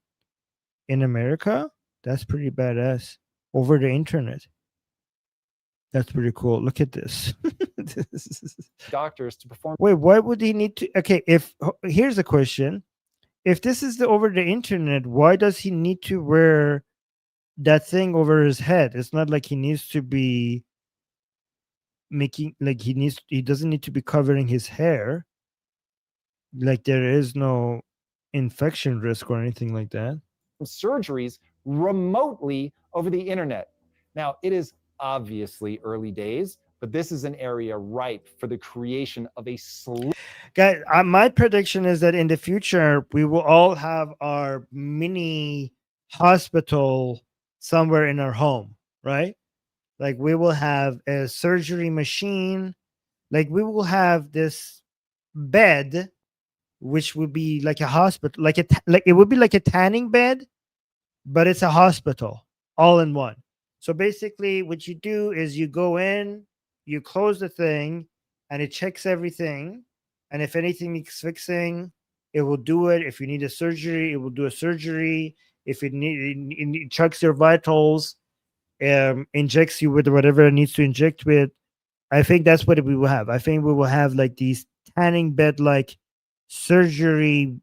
in America? That's pretty badass. Over the internet. That's pretty cool. Look at this. Doctors to perform. Wait, why would he need to? Okay, here's a question. If this is the over the internet, why does he need to wear that thing over his head? It's not like he needs to be making like he doesn't need to be covering his hair. Like there is no infection risk or anything like that. Surgeries remotely over the internet. Now, it is obviously early days, but this is an area ripe for the creation of a slew. Guys, my prediction is that in the future we will all have our mini hospital somewhere in our home, right? Like we will have a surgery machine, like we will have this bed which would be like a hospital, like like it would be like a tanning bed, but it's a hospital all in one. So basically what you do is you go in, you close the thing, and it checks everything, and if anything needs fixing, it will do it. If you need a surgery, it will do a surgery. If it checks your vitals, injects you with whatever it needs to inject with. I think that's what we will have. I think we will have like these tanning bed like surgery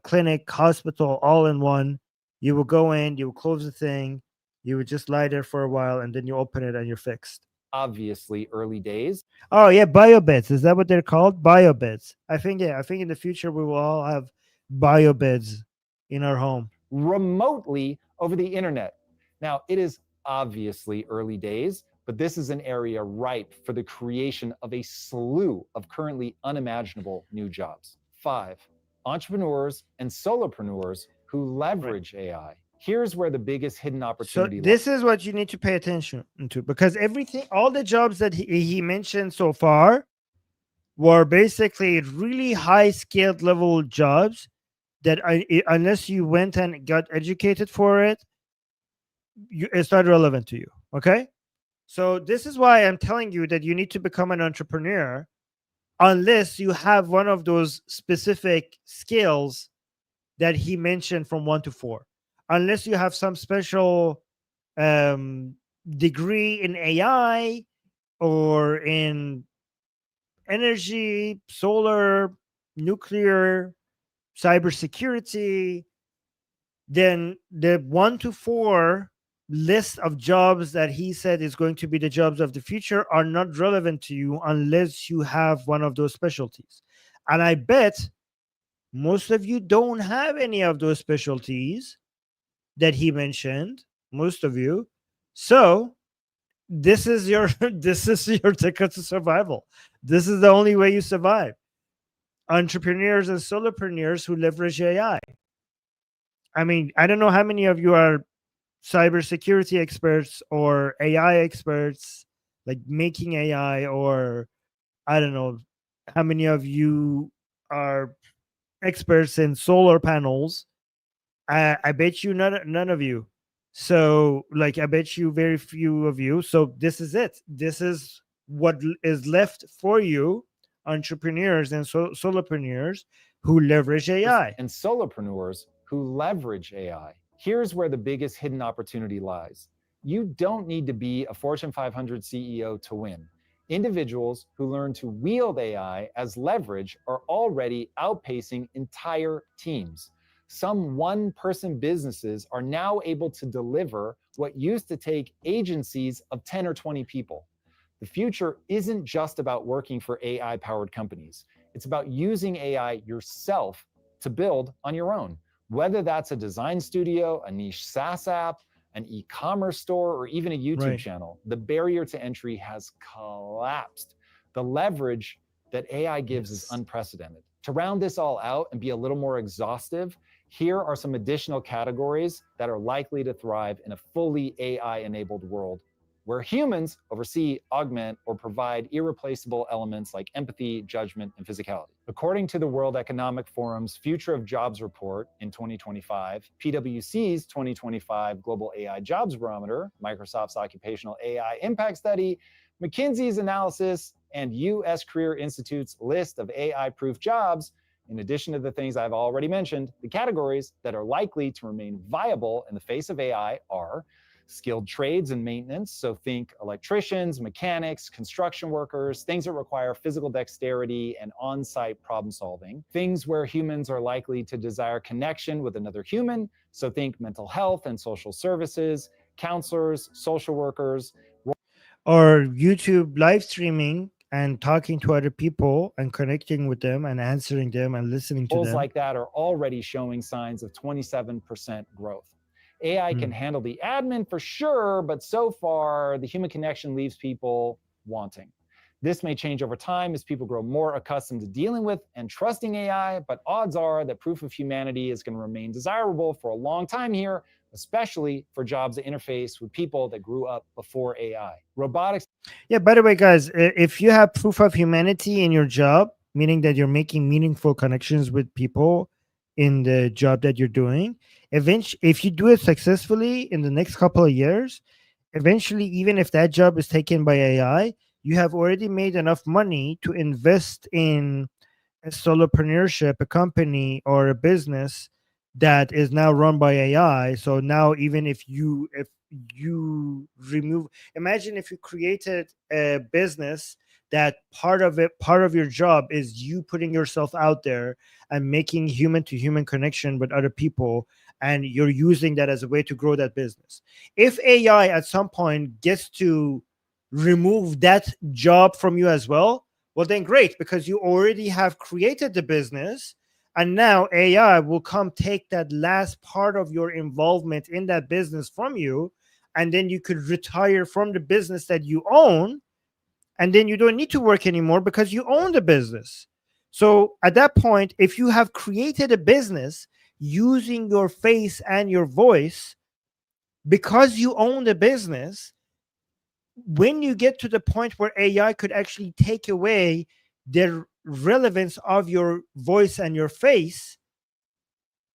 clinic hospital all in one. You will go in, you will close the thing, you would just lie there for a while, and then you open it and you're fixed. Obviously early days. Oh yeah, biobeds. Is that what they're called? Biobeds. I think I think in the future we will all have biobeds in our home. Remotely over the internet. Now, it is obviously early days, but this is an area ripe for the creation of a slew of currently unimaginable new jobs. 5, entrepreneurs and solopreneurs who leverage AI. Here's where the biggest hidden opportunity lies. So this is what you need to pay attention to, because everything, all the jobs that he mentioned so far were basically really high skilled level jobs that unless you went and got educated for it, it's not relevant to you. Okay. So this is why I'm telling you that you need to become an entrepreneur unless you have one of those specific skills that he mentioned from 1 to 4. Unless you have some special degree in AI or in energy, solar, nuclear, cybersecurity, then the 1 to 4 list of jobs that he said is going to be the jobs of the future are not relevant to you unless you have one of those specialties. And I bet most of you don't have any of those specialties that he mentioned, most of you. So this is your this is your ticket to survival. This is the only way you survive. entrepreneurs and solopreneurs who leverage AI. I mean, I don't know how many of you are cybersecurity experts or AI experts, like making AI, or I don't know how many of you are experts in solar panels. I bet you none of you. So, like, I bet you very few of you. So, this is it. This is what is left for you, entrepreneurs and solopreneurs who leverage AI. and solopreneurs who leverage AI. Here's where the biggest hidden opportunity lies. You don't need to be a Fortune 500 CEO to win. Individuals who learn to wield AI as leverage are already outpacing entire teams. Some one person businesses are now able to deliver what used to take agencies of 10 or 20 people. The future isn't just about working for AI powered companies, it's about using AI yourself to build on your own. Whether that's a design studio, a niche SaaS app, an e-commerce store, or even a YouTube channel, the barrier to entry has collapsed. The leverage that AI gives is unprecedented. To round this all out and be a little more exhaustive, here are some additional categories that are likely to thrive in a fully AI-enabled world where humans oversee, augment, or provide irreplaceable elements like empathy, judgment, and physicality. According to the World Economic Forum's Future of Jobs report in 2025, PwC's 2025 Global AI Jobs Barometer, Microsoft's Occupational AI Impact Study, McKinsey's analysis, and US Career Institute's list of AI-proof jobs, in addition to the things I've already mentioned, the categories that are likely to remain viable in the face of AI are skilled trades and maintenance, so think electricians, mechanics, construction workers, things that require physical dexterity and on-site problem solving. Things where humans are likely to desire connection with another human, so think mental health and social services, counselors, social workers. Or YouTube live streaming and talking to other people and connecting with them and answering them and listening to Roles them. like that are already showing signs of 27% growth. AI can handle the admin for sure, but so far the human connection leaves people wanting. This may change over time as people grow more accustomed to dealing with and trusting AI, but odds are that proof of humanity is going to remain desirable for a long time here, especially for jobs that interface with people that grew up before AI. Robotics. Yeah, by the way, guys, if you have proof of humanity in your job, meaning that you're making meaningful connections with people in the job that you're doing, eventually, if you do it successfully in the next couple of years, eventually, even if that job is taken by AI, you have already made enough money to invest in a solopreneurship, a company or a business that is now run by AI. So now, even if you remove, imagine if you created a business that part of your job is you putting yourself out there and making human to human connection with other people, and you're using that as a way to grow that business. If AI at some point gets to remove that job from you as well, well, then great, because you already have created the business. And now AI will come take that last part of your involvement in that business from you. And then you could retire from the business that you own. And then you don't need to work anymore because you own the business. So at that point, if you have created a business using your face and your voice because you own the business, when you get to the point where AI could actually take away the relevance of your voice and your face,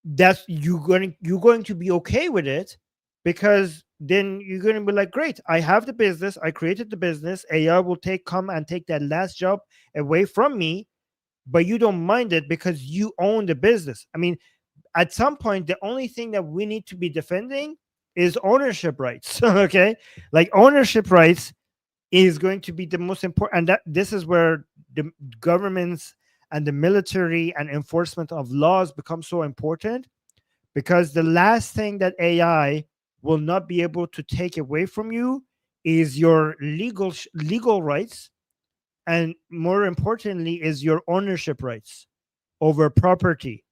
that's you're going to be okay with it, because then you're going to be like, great, I have the business, I created the business, AI will come and take that last job away from me, but you don't mind it because you own the business. I mean, at some point, the only thing that we need to be defending is ownership rights. Okay, like ownership rights is going to be the most important, and that this is where the governments and the military and enforcement of laws become so important, because the last thing that AI will not be able to take away from you is your legal rights, and more importantly is your ownership rights over property,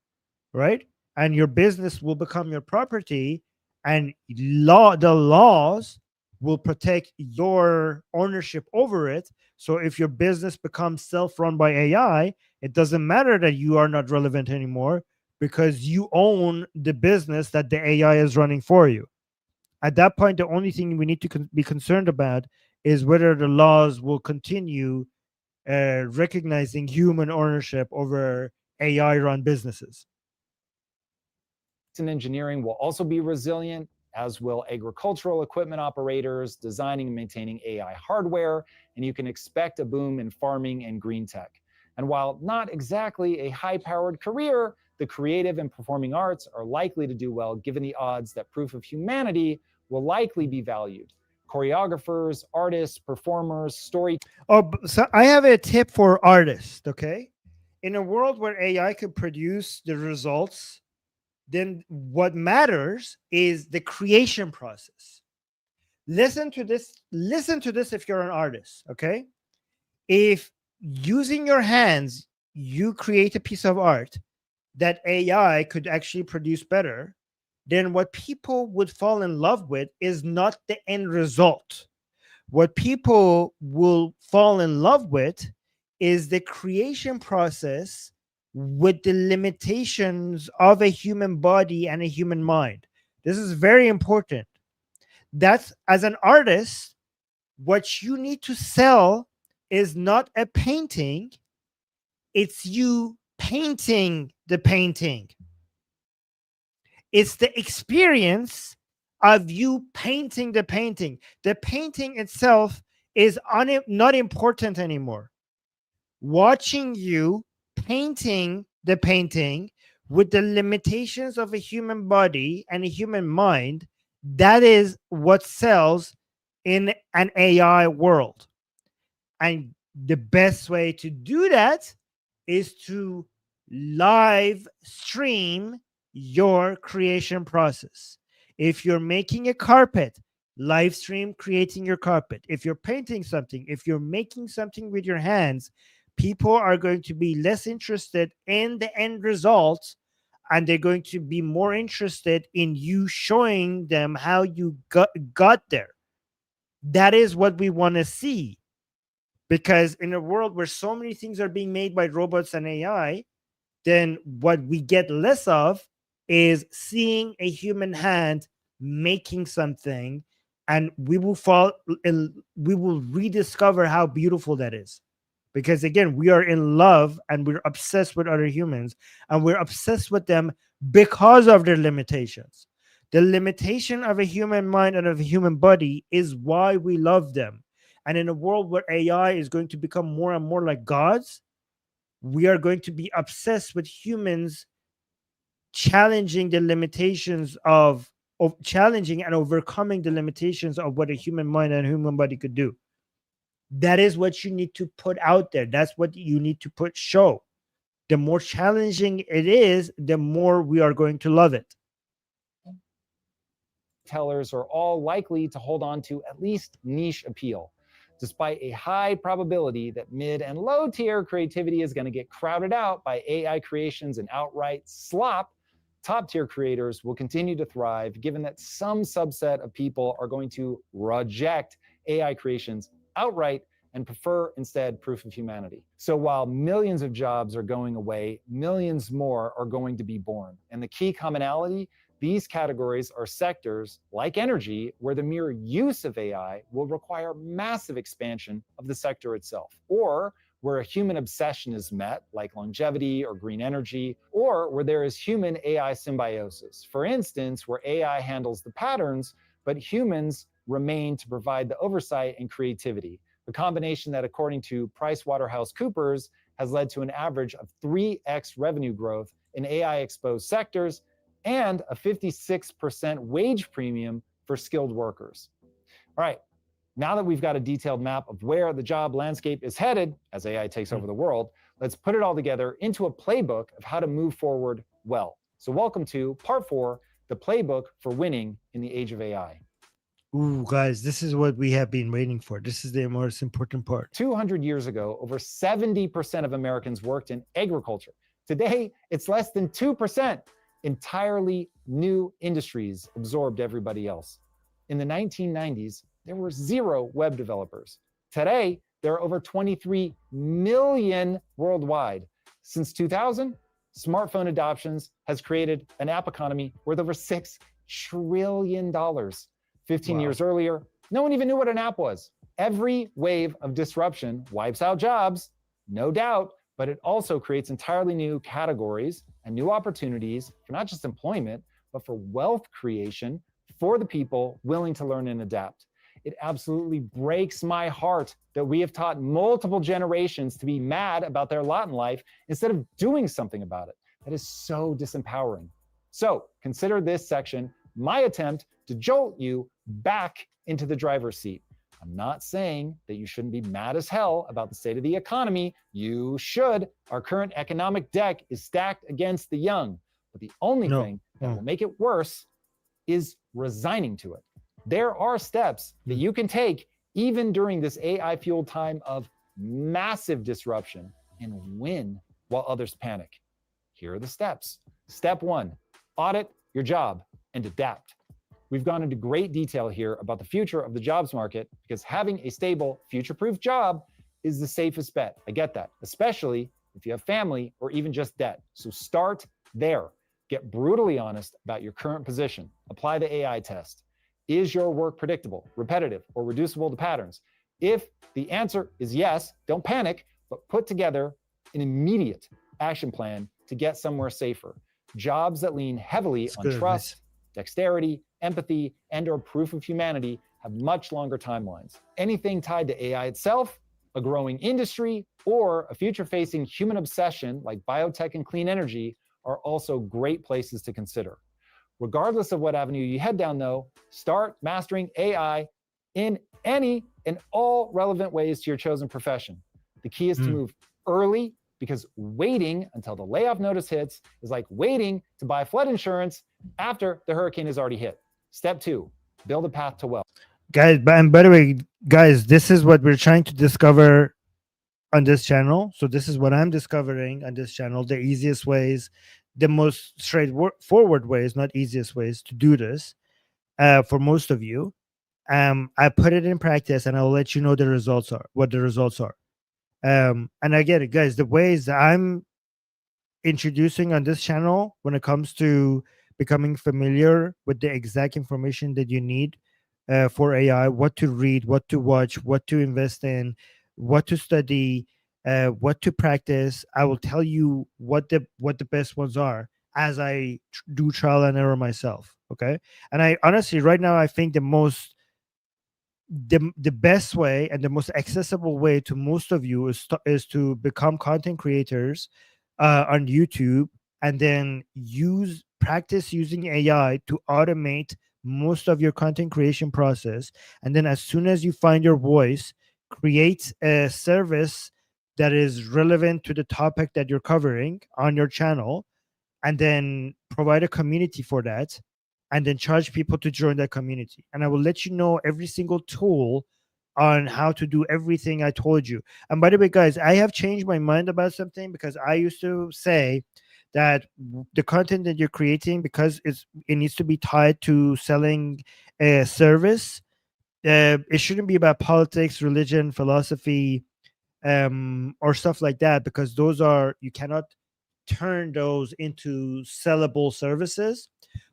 right? And your business will become your property, and the laws will protect your ownership over it. So if your business becomes self-run by AI, it doesn't matter that you are not relevant anymore because you own the business that the AI is running for you. At that point, the only thing we need to be concerned about is whether the laws will continue recognizing human ownership over AI run businesses. And engineering will also be resilient, as will agricultural equipment operators designing and maintaining AI hardware, and you can expect a boom in farming and green tech. And while not exactly a high-powered career, the creative and performing arts are likely to do well given the odds that proof of humanity will likely be valued. Choreographers, artists, performers, So I have a tip for artists, okay? In a world where AI could produce the results, then what matters is the creation process. Listen to this if you're an artist, okay? If using your hands you create a piece of art that AI could actually produce better, then what people would fall in love with is not the end result. What people will fall in love with is the creation process with the limitations of a human body and a human mind. This is very important. That's as an artist, what you need to sell is not a painting, it's you painting the painting. It's the experience of you painting the painting. The painting itself is not important anymore. Watching you painting the painting with the limitations of a human body and a human mind, that is what sells in an AI world. And the best way to do that is to live stream your creation process. If you're making a carpet, live stream creating your carpet. If you're painting something, if you're making something with your hands, people are going to be less interested in the end result and they're going to be more interested in you showing them how you got there. That is what we want to see, because in a world where so many things are being made by robots and AI, then what we get less of is seeing a human hand making something, and we will rediscover how beautiful that is. Because again, we are in love and we're obsessed with other humans, and we're obsessed with them because of their limitations. The limitation of a human mind and of a human body is why we love them. And in a world where AI is going to become more and more like gods, we are going to be obsessed with humans challenging the limitations of challenging and overcoming the limitations of what a human mind and human body could do. That is what you need to put out there. That's what you need to show. The more challenging it is, the more we are going to love it. Tellers are all likely to hold on to at least niche appeal, despite a high probability that mid and low tier creativity is going to get crowded out by AI creations and outright slop. Top tier creators will continue to thrive, given that some subset of people are going to reject AI creations outright and prefer instead proof of humanity. So while millions of jobs are going away, millions more are going to be born. And the key commonality, these categories are sectors like energy, where the mere use of AI will require massive expansion of the sector itself, or where a human obsession is met, like longevity or green energy, or where there is human AI symbiosis. For instance, where AI handles the patterns, but humans remain to provide the oversight and creativity. A combination that, according to PricewaterhouseCoopers, has led to an average of 3x revenue growth in AI-exposed sectors and a 56% wage premium for skilled workers. All right, now that we've got a detailed map of where the job landscape is headed as AI takes over the world, let's put it all together into a playbook of how to move forward well. So welcome to part 4, the playbook for winning in the age of AI. Ooh, guys, this is what we have been waiting for. This is the most important part. 200 years ago, over 70% of Americans worked in agriculture. Today, it's less than 2%. Entirely new industries absorbed everybody else. In the 1990s, there were 0 web developers. Today, there are over 23 million worldwide. Since 2000, smartphone adoptions has created an app economy worth over $6 trillion. 15 Wow. years earlier, no one even knew what an app was. Every wave of disruption wipes out jobs, no doubt, but it also creates entirely new categories and new opportunities for not just employment, but for wealth creation for the people willing to learn and adapt. It absolutely breaks my heart that we have taught multiple generations to be mad about their lot in life instead of doing something about it. That is so disempowering. So consider this section my attempt to jolt you back into the driver's seat. I'm not saying that you shouldn't be mad as hell about the state of the economy. You should. Our current economic deck is stacked against the young. But the only thing that will make it worse is resigning to it. There are steps that you can take even during this AI-fueled time of massive disruption and win while others panic. Here are the steps. Step 1, audit your job and adapt. We've gone into great detail here about the future of the jobs market because having a stable, future-proof job is the safest bet. I get that, especially if you have family or even just debt. So start there. Get brutally honest about your current position. Apply the AI test. Is your work predictable, repetitive, or reducible to patterns? If the answer is yes, don't panic, but put together an immediate action plan to get somewhere safer. Jobs that lean heavily on trust, dexterity, empathy, and/or proof of humanity have much longer timelines. Anything tied to AI itself, a growing industry, or a future-facing human obsession like biotech and clean energy are also great places to consider. Regardless of what avenue you head down, though, start mastering AI in any and all relevant ways to your chosen profession. The key is to move early because waiting until the layoff notice hits is like waiting to buy flood insurance after the hurricane has already hit. Step 2, build a path to wealth. Guys, and by the way, guys, this is what we're trying to discover on this channel. So this is what I'm discovering on this channel, the easiest ways, the most straightforward ways, not easiest ways to do this for most of you. I put it in practice and I'll let you know what the results are. And I get it, guys, the ways that I'm introducing on this channel when it comes to becoming familiar with the exact information that you need for AI, what to read, what to watch, what to invest in, what to study, what to practice. I will tell you what the best ones are as I do trial and error myself. Okay, and I honestly right now I think the best way and the most accessible way to most of you is to become content creators on YouTube and then practice using AI to automate most of your content creation process. And then as soon as you find your voice, create a service that is relevant to the topic that you're covering on your channel, and then provide a community for that, and then charge people to join that community. And I will let you know every single tool on how to do everything I told you. And by the way, guys, I have changed my mind about something because I used to say that the content that you're creating, because it needs to be tied to selling a service, it shouldn't be about politics, religion, philosophy, or stuff like that, because you cannot turn those into sellable services.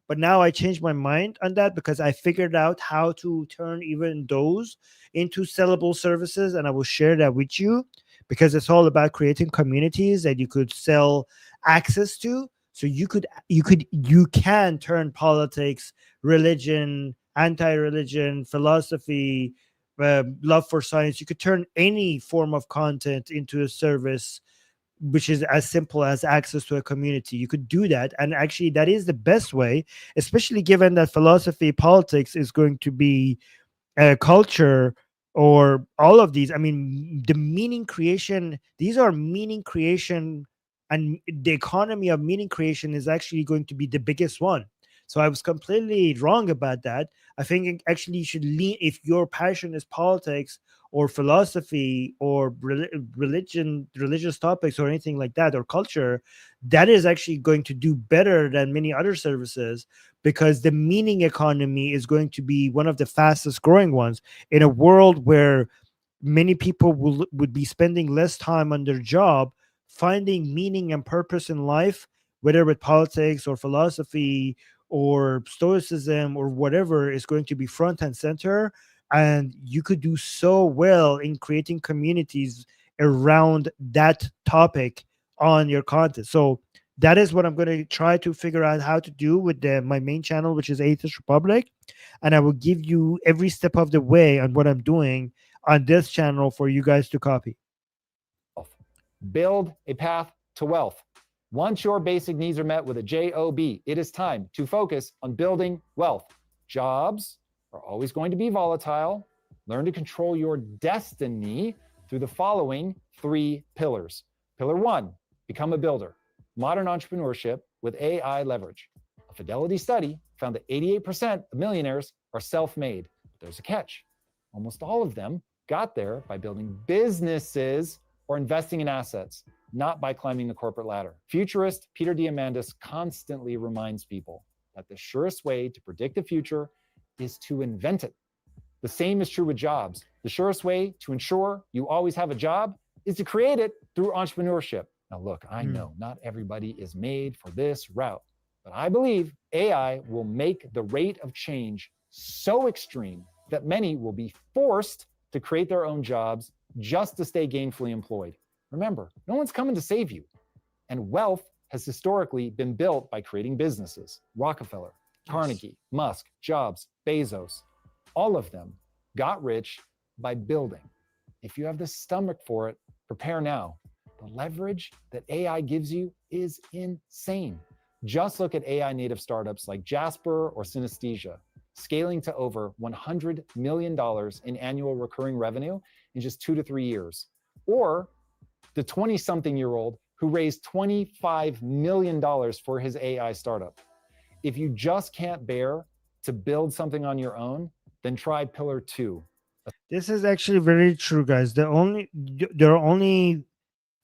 But now I changed my mind on that because I figured out how to turn even those into sellable services, and I will share that with you because it's all about creating communities that you could sell access to. So you can turn politics, religion, anti-religion, philosophy, love for science. You could turn any form of content into a service, which is as simple as access to a community. You could do that, and actually that is the best way, especially given that philosophy, politics is going to be culture, or all of these. I mean, the meaning creation, these are meaning creation, and the economy of meaning creation is actually going to be the biggest one. So I was completely wrong about that. I think actually you should lean, if your passion is politics or philosophy or religion, religious topics or anything like that, or culture, that is actually going to do better than many other services, because the meaning economy is going to be one of the fastest growing ones in a world where many people would be spending less time on their job finding meaning and purpose in life, whether with politics or philosophy or stoicism or whatever, is going to be front and center. And you could do so well in creating communities around that topic on your content. So that is what I'm going to try to figure out how to do with my main channel, which is Atheist Republic. And I will give you every step of the way on what I'm doing on this channel for you guys to copy. Build a path to wealth. Once your basic needs are met with a job, it is time to focus on building wealth. Jobs are always going to be volatile. Learn to control your destiny through the following 3 pillars. Pillar 1, become a builder. Modern entrepreneurship with AI leverage. A Fidelity study found that 88% of millionaires are self-made. But there's a catch. Almost all of them got there by building businesses or investing in assets, not by climbing the corporate ladder. Futurist Peter Diamandis constantly reminds people that the surest way to predict the future is to invent it. The same is true with jobs. The surest way to ensure you always have a job is to create it through entrepreneurship. Now look, I know not everybody is made for this route, but I believe AI will make the rate of change so extreme that many will be forced to create their own jobs just to stay gainfully employed. Remember, no one's coming to save you. And wealth has historically been built by creating businesses. Rockefeller, Carnegie, Musk, Jobs, Bezos, all of them got rich by building. If you have the stomach for it, prepare now. The leverage that AI gives you is insane. Just look at AI native startups like Jasper or Synesthesia, scaling to over $100 million in annual recurring revenue in just 2 to 3 years. Or the 20-something-year-old who raised $25 million for his AI startup. If you just can't bear to build something on your own, then try Pillar 2. This is actually very true, guys. There are only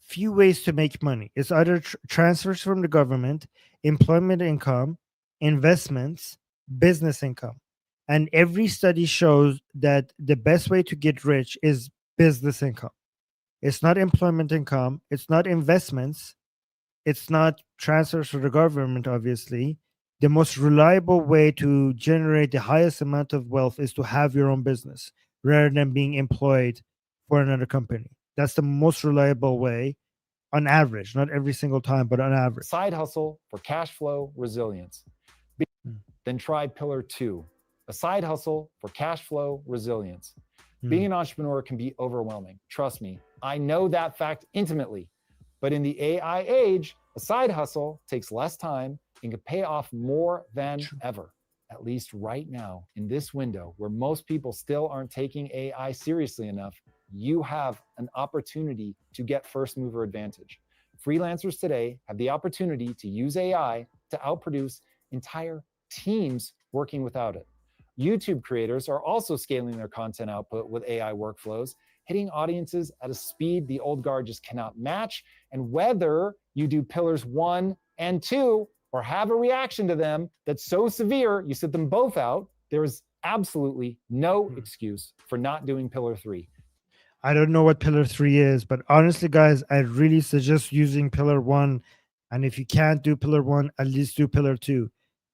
few ways to make money. It's either transfers from the government, employment income, investments, business income. And every study shows that the best way to get rich is business income. It's not employment income, it's not investments, it's not transfers to the government, obviously. The most reliable way to generate the highest amount of wealth is to have your own business rather than being employed for another company. That's the most reliable way on average, not every single time, but on average. Side hustle for cash flow resilience. Then try Pillar 2, a side hustle for cash flow resilience. Being an entrepreneur can be overwhelming. Trust me, I know that fact intimately. But in the AI age, a side hustle takes less time and can pay off more than ever. At least right now, in this window where most people still aren't taking AI seriously enough, you have an opportunity to get first mover advantage. Freelancers today have the opportunity to use AI to outproduce entire teams working without it. YouTube creators are also scaling their content output with AI workflows, hitting audiences at a speed the old guard just cannot match. And whether you do pillars 1 and 2 or have a reaction to them that's so severe you sit them both out, there is absolutely no excuse for not doing pillar 3. I don't know what pillar 3 is, but honestly, guys, I really suggest using pillar 1. And if you can't do pillar 1, at least do pillar 2.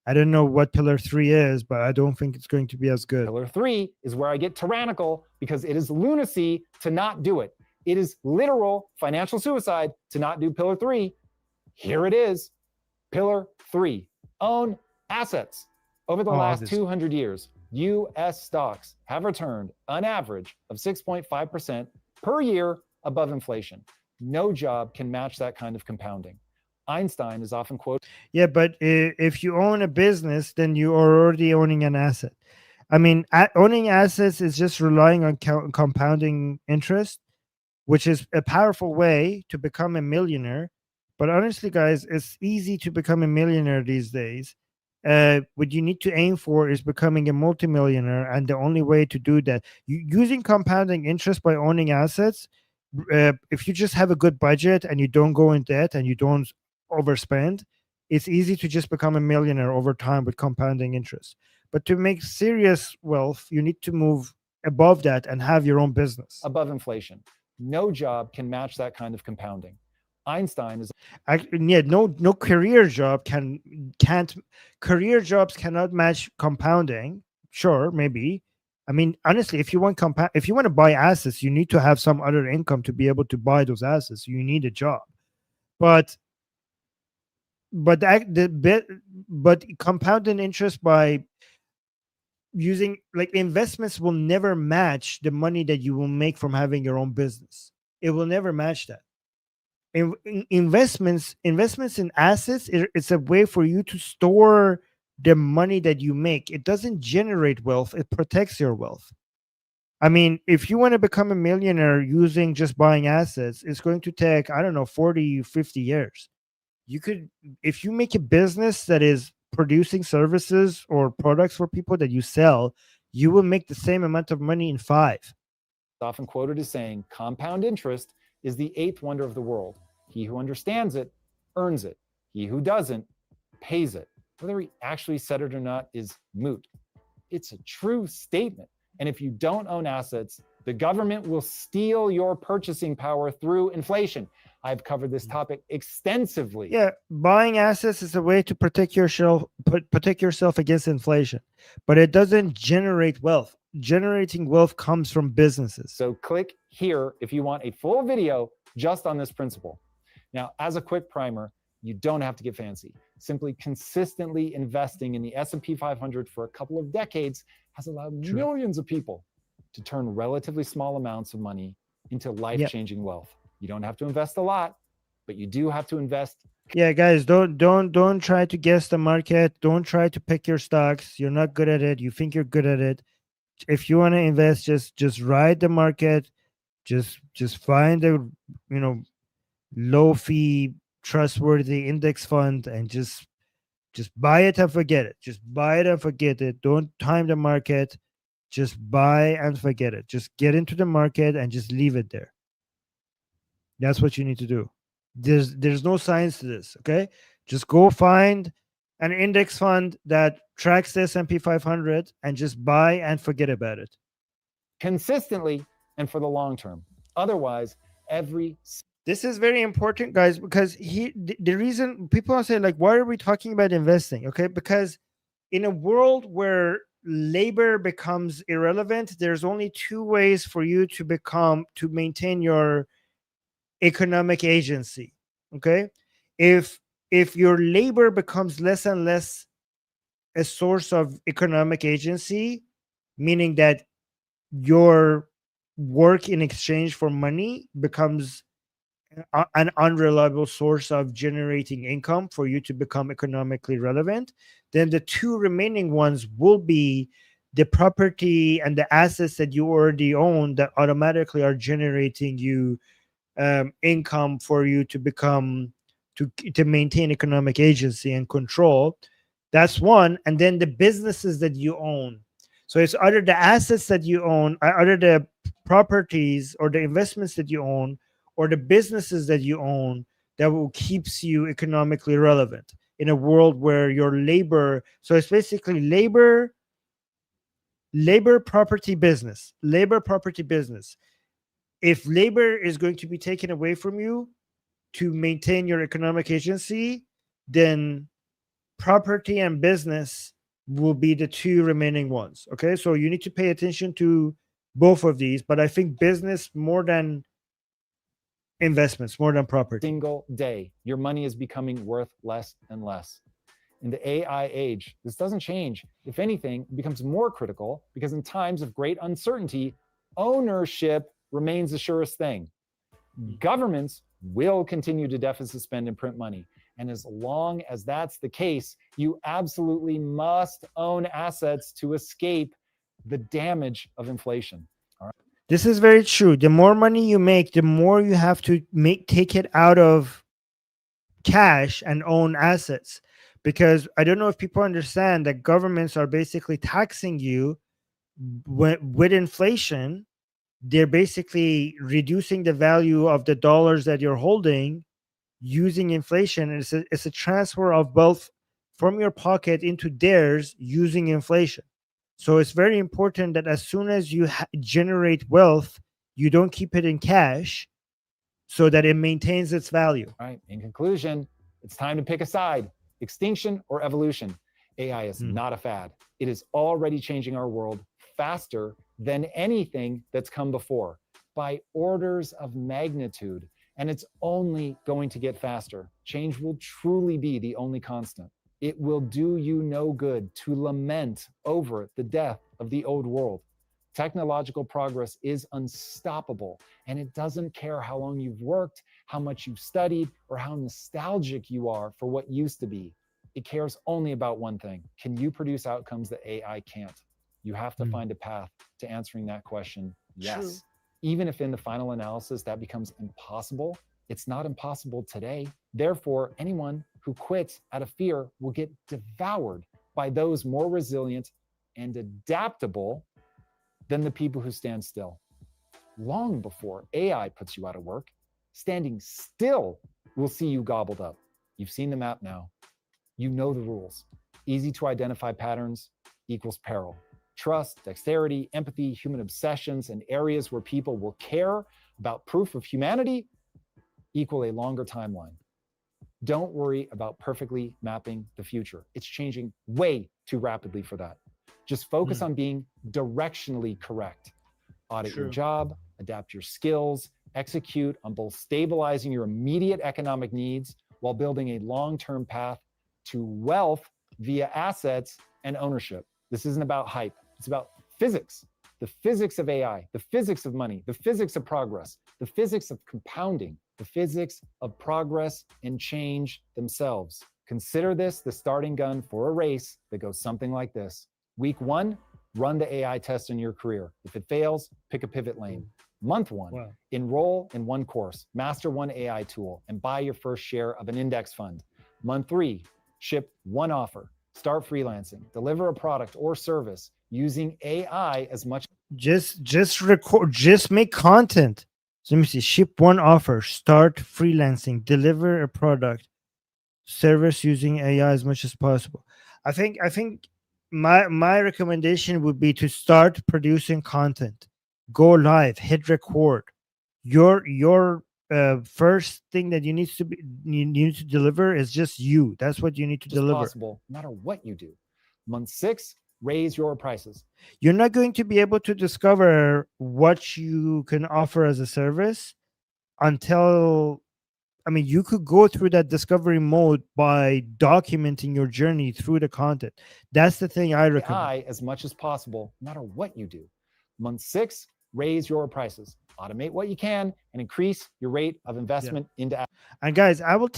I don't know what pillar 3 is, but I don't think it's going to be as good. Pillar 3 is where I get tyrannical because it is lunacy to not do it. It is literal financial suicide to not do pillar 3. Here it is. Pillar 3, own assets. Over the last 200 years, US stocks have returned an average of 6.5% per year above inflation. No job can match that kind of compounding. Einstein is often quoted. Yeah, but if you own a business, then you are already owning an asset. I mean, owning assets is just relying on compounding interest, which is a powerful way to become a millionaire. But honestly, guys, it's easy to become a millionaire these days. what you need to aim for is becoming a multimillionaire, and the only way to do that, using compounding interest by owning assets. If you just have a good budget and you don't go in debt and you don't overspend, it's easy to just become a millionaire over time with compounding interest. But to make serious wealth, you need to move above that and have your own business. Above inflation. No job can match that kind of compounding. Einstein is Yeah, no career job can't career jobs cannot match compounding. Sure, maybe. I mean, honestly, if you want if you want to buy assets, you need to have some other income to be able to buy those assets. You need a job, but but compounding interest by using, like, investments will never match the money that you will make from having your own business. It will never match that. Investments in assets, it's a way for you to store the money that you make. It doesn't generate wealth, it protects your wealth. I mean, if you want to become a millionaire using just buying assets, it's going to take, I don't know, 40, 50 years. You could, if you make a business that is producing services or products for people that you sell, you will make the same amount of money in 5. often quoted as saying, compound interest is the 8th wonder of the world. He who understands it earns it. He who doesn't pays it. Whether he actually said it or not is moot. It's a true statement. And if you don't own assets, the government will steal your purchasing power through inflation. I've covered this topic extensively. Yeah, buying assets is a way to protect yourself against inflation, but it doesn't generate wealth. Generating wealth comes from businesses. So click here if you want a full video just on this principle. Now, as a quick primer, you don't have to get fancy. Simply consistently investing in the S&P 500 for a couple of decades has allowed millions of people to turn relatively small amounts of money into life-changing wealth. You don't have to invest a lot, but you do have to invest. Yeah, guys, don't try to guess the market. Don't try to pick your stocks. You're not good at it. You think you're good at it. If you want to invest, just ride the market. Just find a low fee, trustworthy index fund and just buy it and forget it. Just buy it and forget it. Don't time the market. Just buy and forget it. Just get into the market and just leave it there. That's what you need to do. There's no science to this, okay? Just go find an index fund that tracks the S&P 500 and just buy and forget about it. Consistently and for the long term. Otherwise, this is very important, guys, because the reason people are saying, like, why are we talking about investing? Okay, because in a world where labor becomes irrelevant, there's only 2 ways for you to maintain your economic agency. Okay, if your labor becomes less and less a source of economic agency, meaning that your work in exchange for money becomes an unreliable source of generating income for you to become economically relevant, then the 2 remaining ones will be the property and the assets that you already own that automatically are generating you income for you to become to maintain economic agency and control. That's one. And then the businesses that you own. So it's either the assets that you own, either the properties or the investments that you own, or the businesses that you own that will keeps you economically relevant in a world where your labor. So it's basically labor, property, business, labor, property, business. If labor is going to be taken away from you to maintain your economic agency, then property and business will be the 2 remaining ones. Okay, so you need to pay attention to both of these, but I think business more than investments, more than property. Single day, your money is becoming worth less and less. In the AI age, this doesn't change. If anything, it becomes more critical because in times of great uncertainty, ownership remains the surest thing. Governments will continue to deficit spend and print money. And as long as that's the case, you absolutely must own assets to escape the damage of inflation. All right. This is very true. The more money you make, the more you have to take it out of cash and own assets. because I don't know if people understand that governments are basically taxing you with inflation. They're basically reducing the value of the dollars that you're holding using inflation. It's a transfer of wealth from your pocket into theirs using inflation. So it's very important that as soon as you generate wealth, you don't keep it in cash so that it maintains its value. All right. In conclusion, it's time to pick a side: extinction or evolution. AI is not a fad. It is already changing our world faster than anything that's come before by orders of magnitude. And it's only going to get faster. Change will truly be the only constant. It will do you no good to lament over the death of the old world. Technological progress is unstoppable, and it doesn't care how long you've worked, how much you've studied, or how nostalgic you are for what used to be. It cares only about one thing: can you produce outcomes that AI can't? You have to find a path to answering that question, yes. True. Even if in the final analysis that becomes impossible, it's not impossible today. Therefore, anyone who quits out of fear will get devoured by those more resilient and adaptable than the people who stand still. Long before AI puts you out of work, standing still will see you gobbled up. You've seen the map now. You know the rules. Easy to identify patterns equals peril. Trust, dexterity, empathy, human obsessions, and areas where people will care about proof of humanity equal a longer timeline. Don't worry about perfectly mapping the future. It's changing way too rapidly for that. Just focus on being directionally correct. Audit your job, adapt your skills, execute on both stabilizing your immediate economic needs while building a long-term path to wealth via assets and ownership. This isn't about hype. It's about physics, the physics of AI, the physics of money, the physics of progress, the physics of compounding, the physics of progress and change themselves. Consider this the starting gun for a race that goes something like this. Week 1, run the AI test in your career. If it fails, pick a pivot lane. Month 1, enroll in one course, master one AI tool, and buy your first share of an index fund. Month 3, ship one offer. Start freelancing, deliver a product or service using AI as much. Just record, just make content. So let me see: ship one offer, start freelancing, deliver a product, service using AI as much as possible. I think my recommendation would be to start producing content. Go live, hit record. Your first thing that you need to deliver is just you. That's what you need to deliver. Possible, no matter what you do. Month 6, raise your prices. You're not going to be able to discover what you can offer as a service until, I mean, you could go through that discovery mode by documenting your journey through the content. That's the thing I recommend. AI as much as possible, no matter what you do. Month 6, raise your prices. Automate what you can and increase your rate of investment into. And guys, I will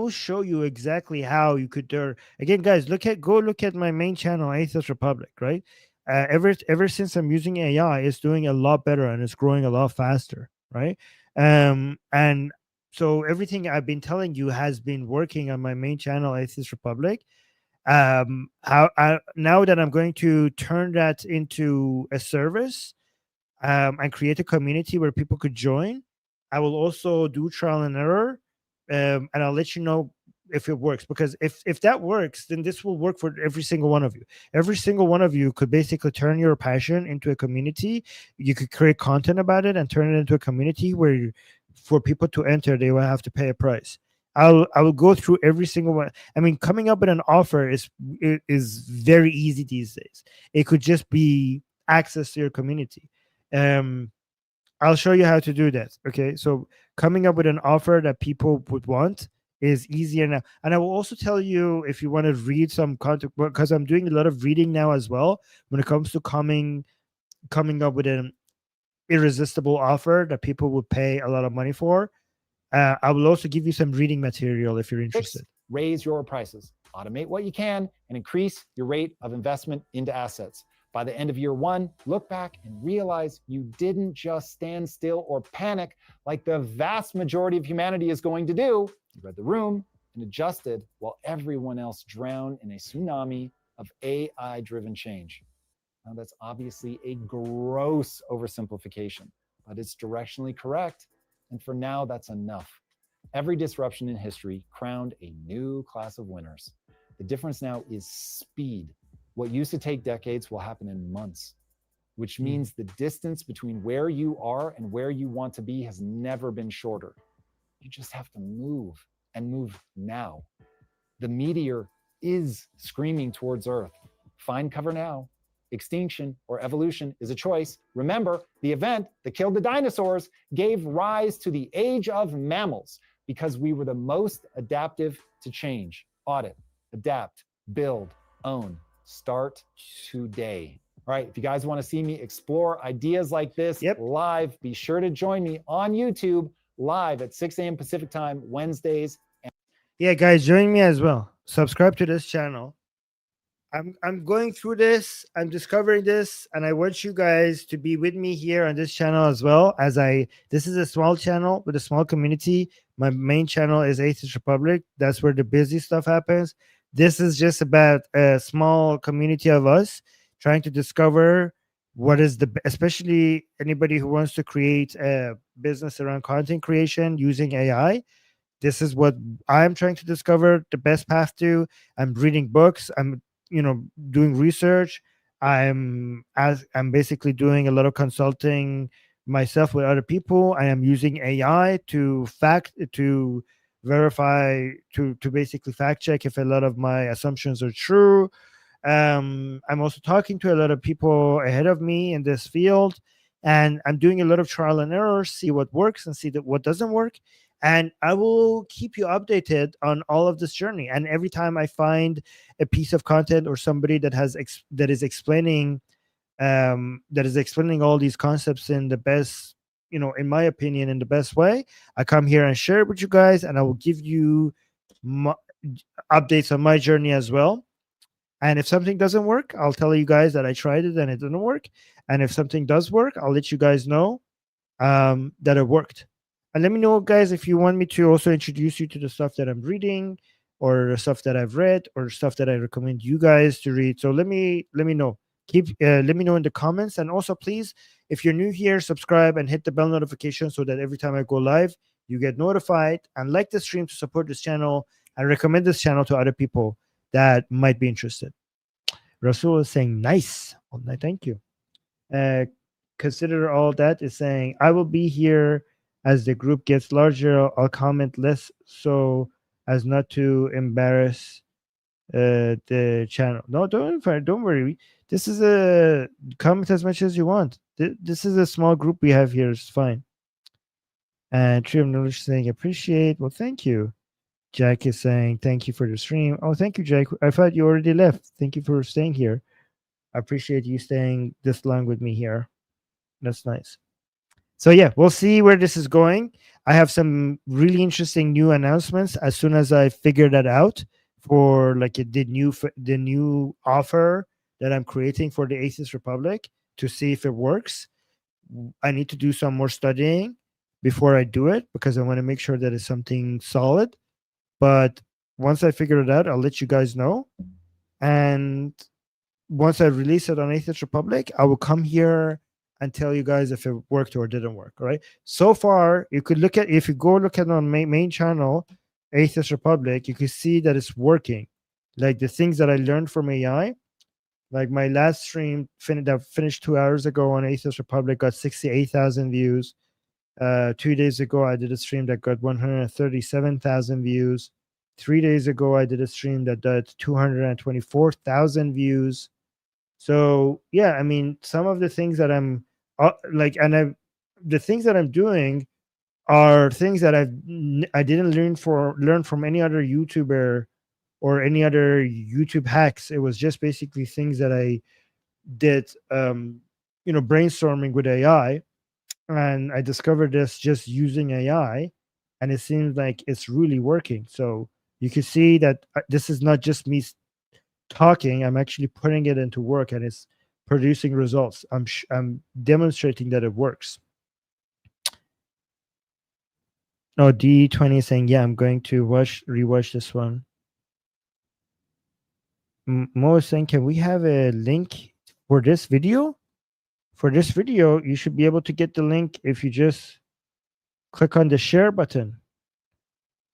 show you exactly how you could do. Again, guys, go look at my main channel, Atheist Republic, right? Ever since I'm using AI, it's doing a lot better and it's growing a lot faster, right? And so everything I've been telling you has been working on my main channel, Atheist Republic. Now that I'm going to turn that into a service, and create a community where people could join. I will also do trial and error, and I'll let you know if it works. Because if that works, then this will work for every single one of you. Every single one of you could basically turn your passion into a community. You could create content about it and turn it into a community where, for people to enter, they will have to pay a price. I will go through every single one. I mean, coming up with an offer is very easy these days. It could just be access to your community. I'll show you how to do that. Okay, so coming up with an offer that people would want is easier now. And I will also tell you, if you want to read some content, because I'm doing a lot of reading now as well when it comes to coming up with an irresistible offer that people would pay a lot of money for. I will also give you some reading material if you're interested. Raise your prices, automate what you can, and increase your rate of investment into assets. By the end of year 1, look back and realize you didn't just stand still or panic like the vast majority of humanity is going to do. You read the room, and adjusted while everyone else drowned in a tsunami of AI-driven change. Now, that's obviously a gross oversimplification, but it's directionally correct. And for now, that's enough. Every disruption in history crowned a new class of winners. The difference now is speed. What used to take decades will happen in months, which means the distance between where you are and where you want to be has never been shorter. You just have to move and move now. The meteor is screaming towards Earth. Find cover now. Extinction or evolution is a choice. Remember, the event that killed the dinosaurs gave rise to the age of mammals because we were the most adaptive to change. Audit, adapt, build, own. Start today. All right, if you guys want to see me explore ideas like this live, be sure to join me on YouTube live at 6 a.m. Pacific time, Wednesdays. Yeah, guys, join me as well. Subscribe to this channel. I'm going through this, I'm discovering this, and I want you guys to be with me here on this channel as well. This is a small channel with a small community. My main channel is Atheist Republic. That's where the busy stuff happens. This is just about a small community of us trying to discover what is especially anybody who wants to create a business around content creation using AI. This is what I'm trying to discover the best path to. I'm reading books. I'm doing research. I'm basically doing a lot of consulting myself with other people. I am using AI to verify, to basically fact check if a lot of my assumptions are true. I'm also talking to a lot of people ahead of me in this field, and I'm doing a lot of trial and error, see what works and see what doesn't work. And I will keep you updated on all of this journey. And every time I find a piece of content or somebody that is explaining all these concepts in the best, in my opinion, in the best way, I come here and share it with you guys, and I will give you updates on my journey as well. And if something doesn't work, I'll tell you guys that I tried it and it didn't work. And if something does work, I'll let you guys know that it worked. And let me know, guys, if you want me to also introduce you to the stuff that I'm reading, or the stuff that I've read, or stuff that I recommend you guys to read. So let me know. Let me know in the comments. And also, please, if you're new here, subscribe and hit the bell notification so that every time I go live, you get notified. And like the stream to support this channel, and recommend this channel to other people that might be interested. Rasul is saying, nice. Oh, thank you. Consider all that is saying, I will be here as the group gets larger. I'll comment less so as not to embarrass the channel. No, don't worry. This is a comment as much as you want. This is a small group we have here. It's fine. And Tree of Knowledge saying appreciate. Well, thank you. Jack is saying thank you for the stream. Oh, thank you, Jack. I thought you already left. Thank you for staying here. I appreciate you staying this long with me here. That's nice. So yeah, we'll see where this is going. I have some really interesting new announcements as soon as I figure that out for like the new offer that I'm creating for the Atheist Republic to see if it works. I need to do some more studying before I do it because I want to make sure that it's something solid. But once I figure it out, I'll let you guys know. And once I release it on Atheist Republic, I will come here and tell you guys if it worked or didn't work. All right. So far, you could look at, if you go look at on main channel, Atheist Republic, you can see that it's working. Like the things that I learned from AI, like my last stream that finished 2 hours ago on Atheist Republic got 68,000 views. 2 days ago, I did a stream that got 137,000 views. 3 days ago, I did a stream that got 224,000 views. So yeah, I mean, some of the things that I'm the things that I'm doing are things that I didn't learn from any other YouTuber or any other YouTube hacks. It was just basically things that I did, brainstorming with AI, and I discovered this just using AI, and it seems like it's really working. So you can see that this is not just me talking. I'm actually putting it into work, and it's producing results. I'm demonstrating that it works. No, D20 saying, yeah, I'm going to rewatch this one. Mo is saying, can we have a link for this video? For this video, you should be able to get the link if you just click on the share button.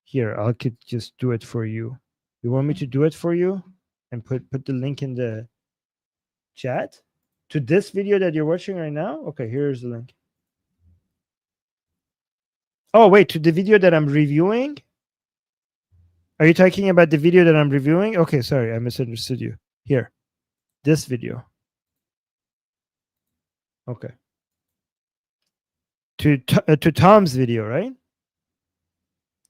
Here, I could just do it for you. You want me to do it for you and put the link in the chat to this video that you're watching right now? Okay, here's the link. Oh, wait, to the video that I'm reviewing? Are you talking about the video that I'm reviewing? Okay, sorry, I misunderstood you. Here, this video. Okay. To Tom's video, right?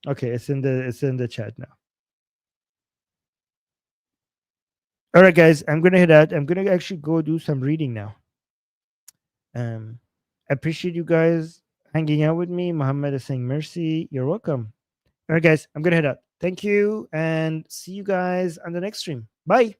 Okay, it's in the chat now. All right, guys, I'm gonna hit out. I'm gonna actually go do some reading now. I appreciate you guys hanging out with me. Muhammad is saying mercy. You're welcome. All right, guys, I'm gonna head out. Thank you, and see you guys on the next stream. Bye.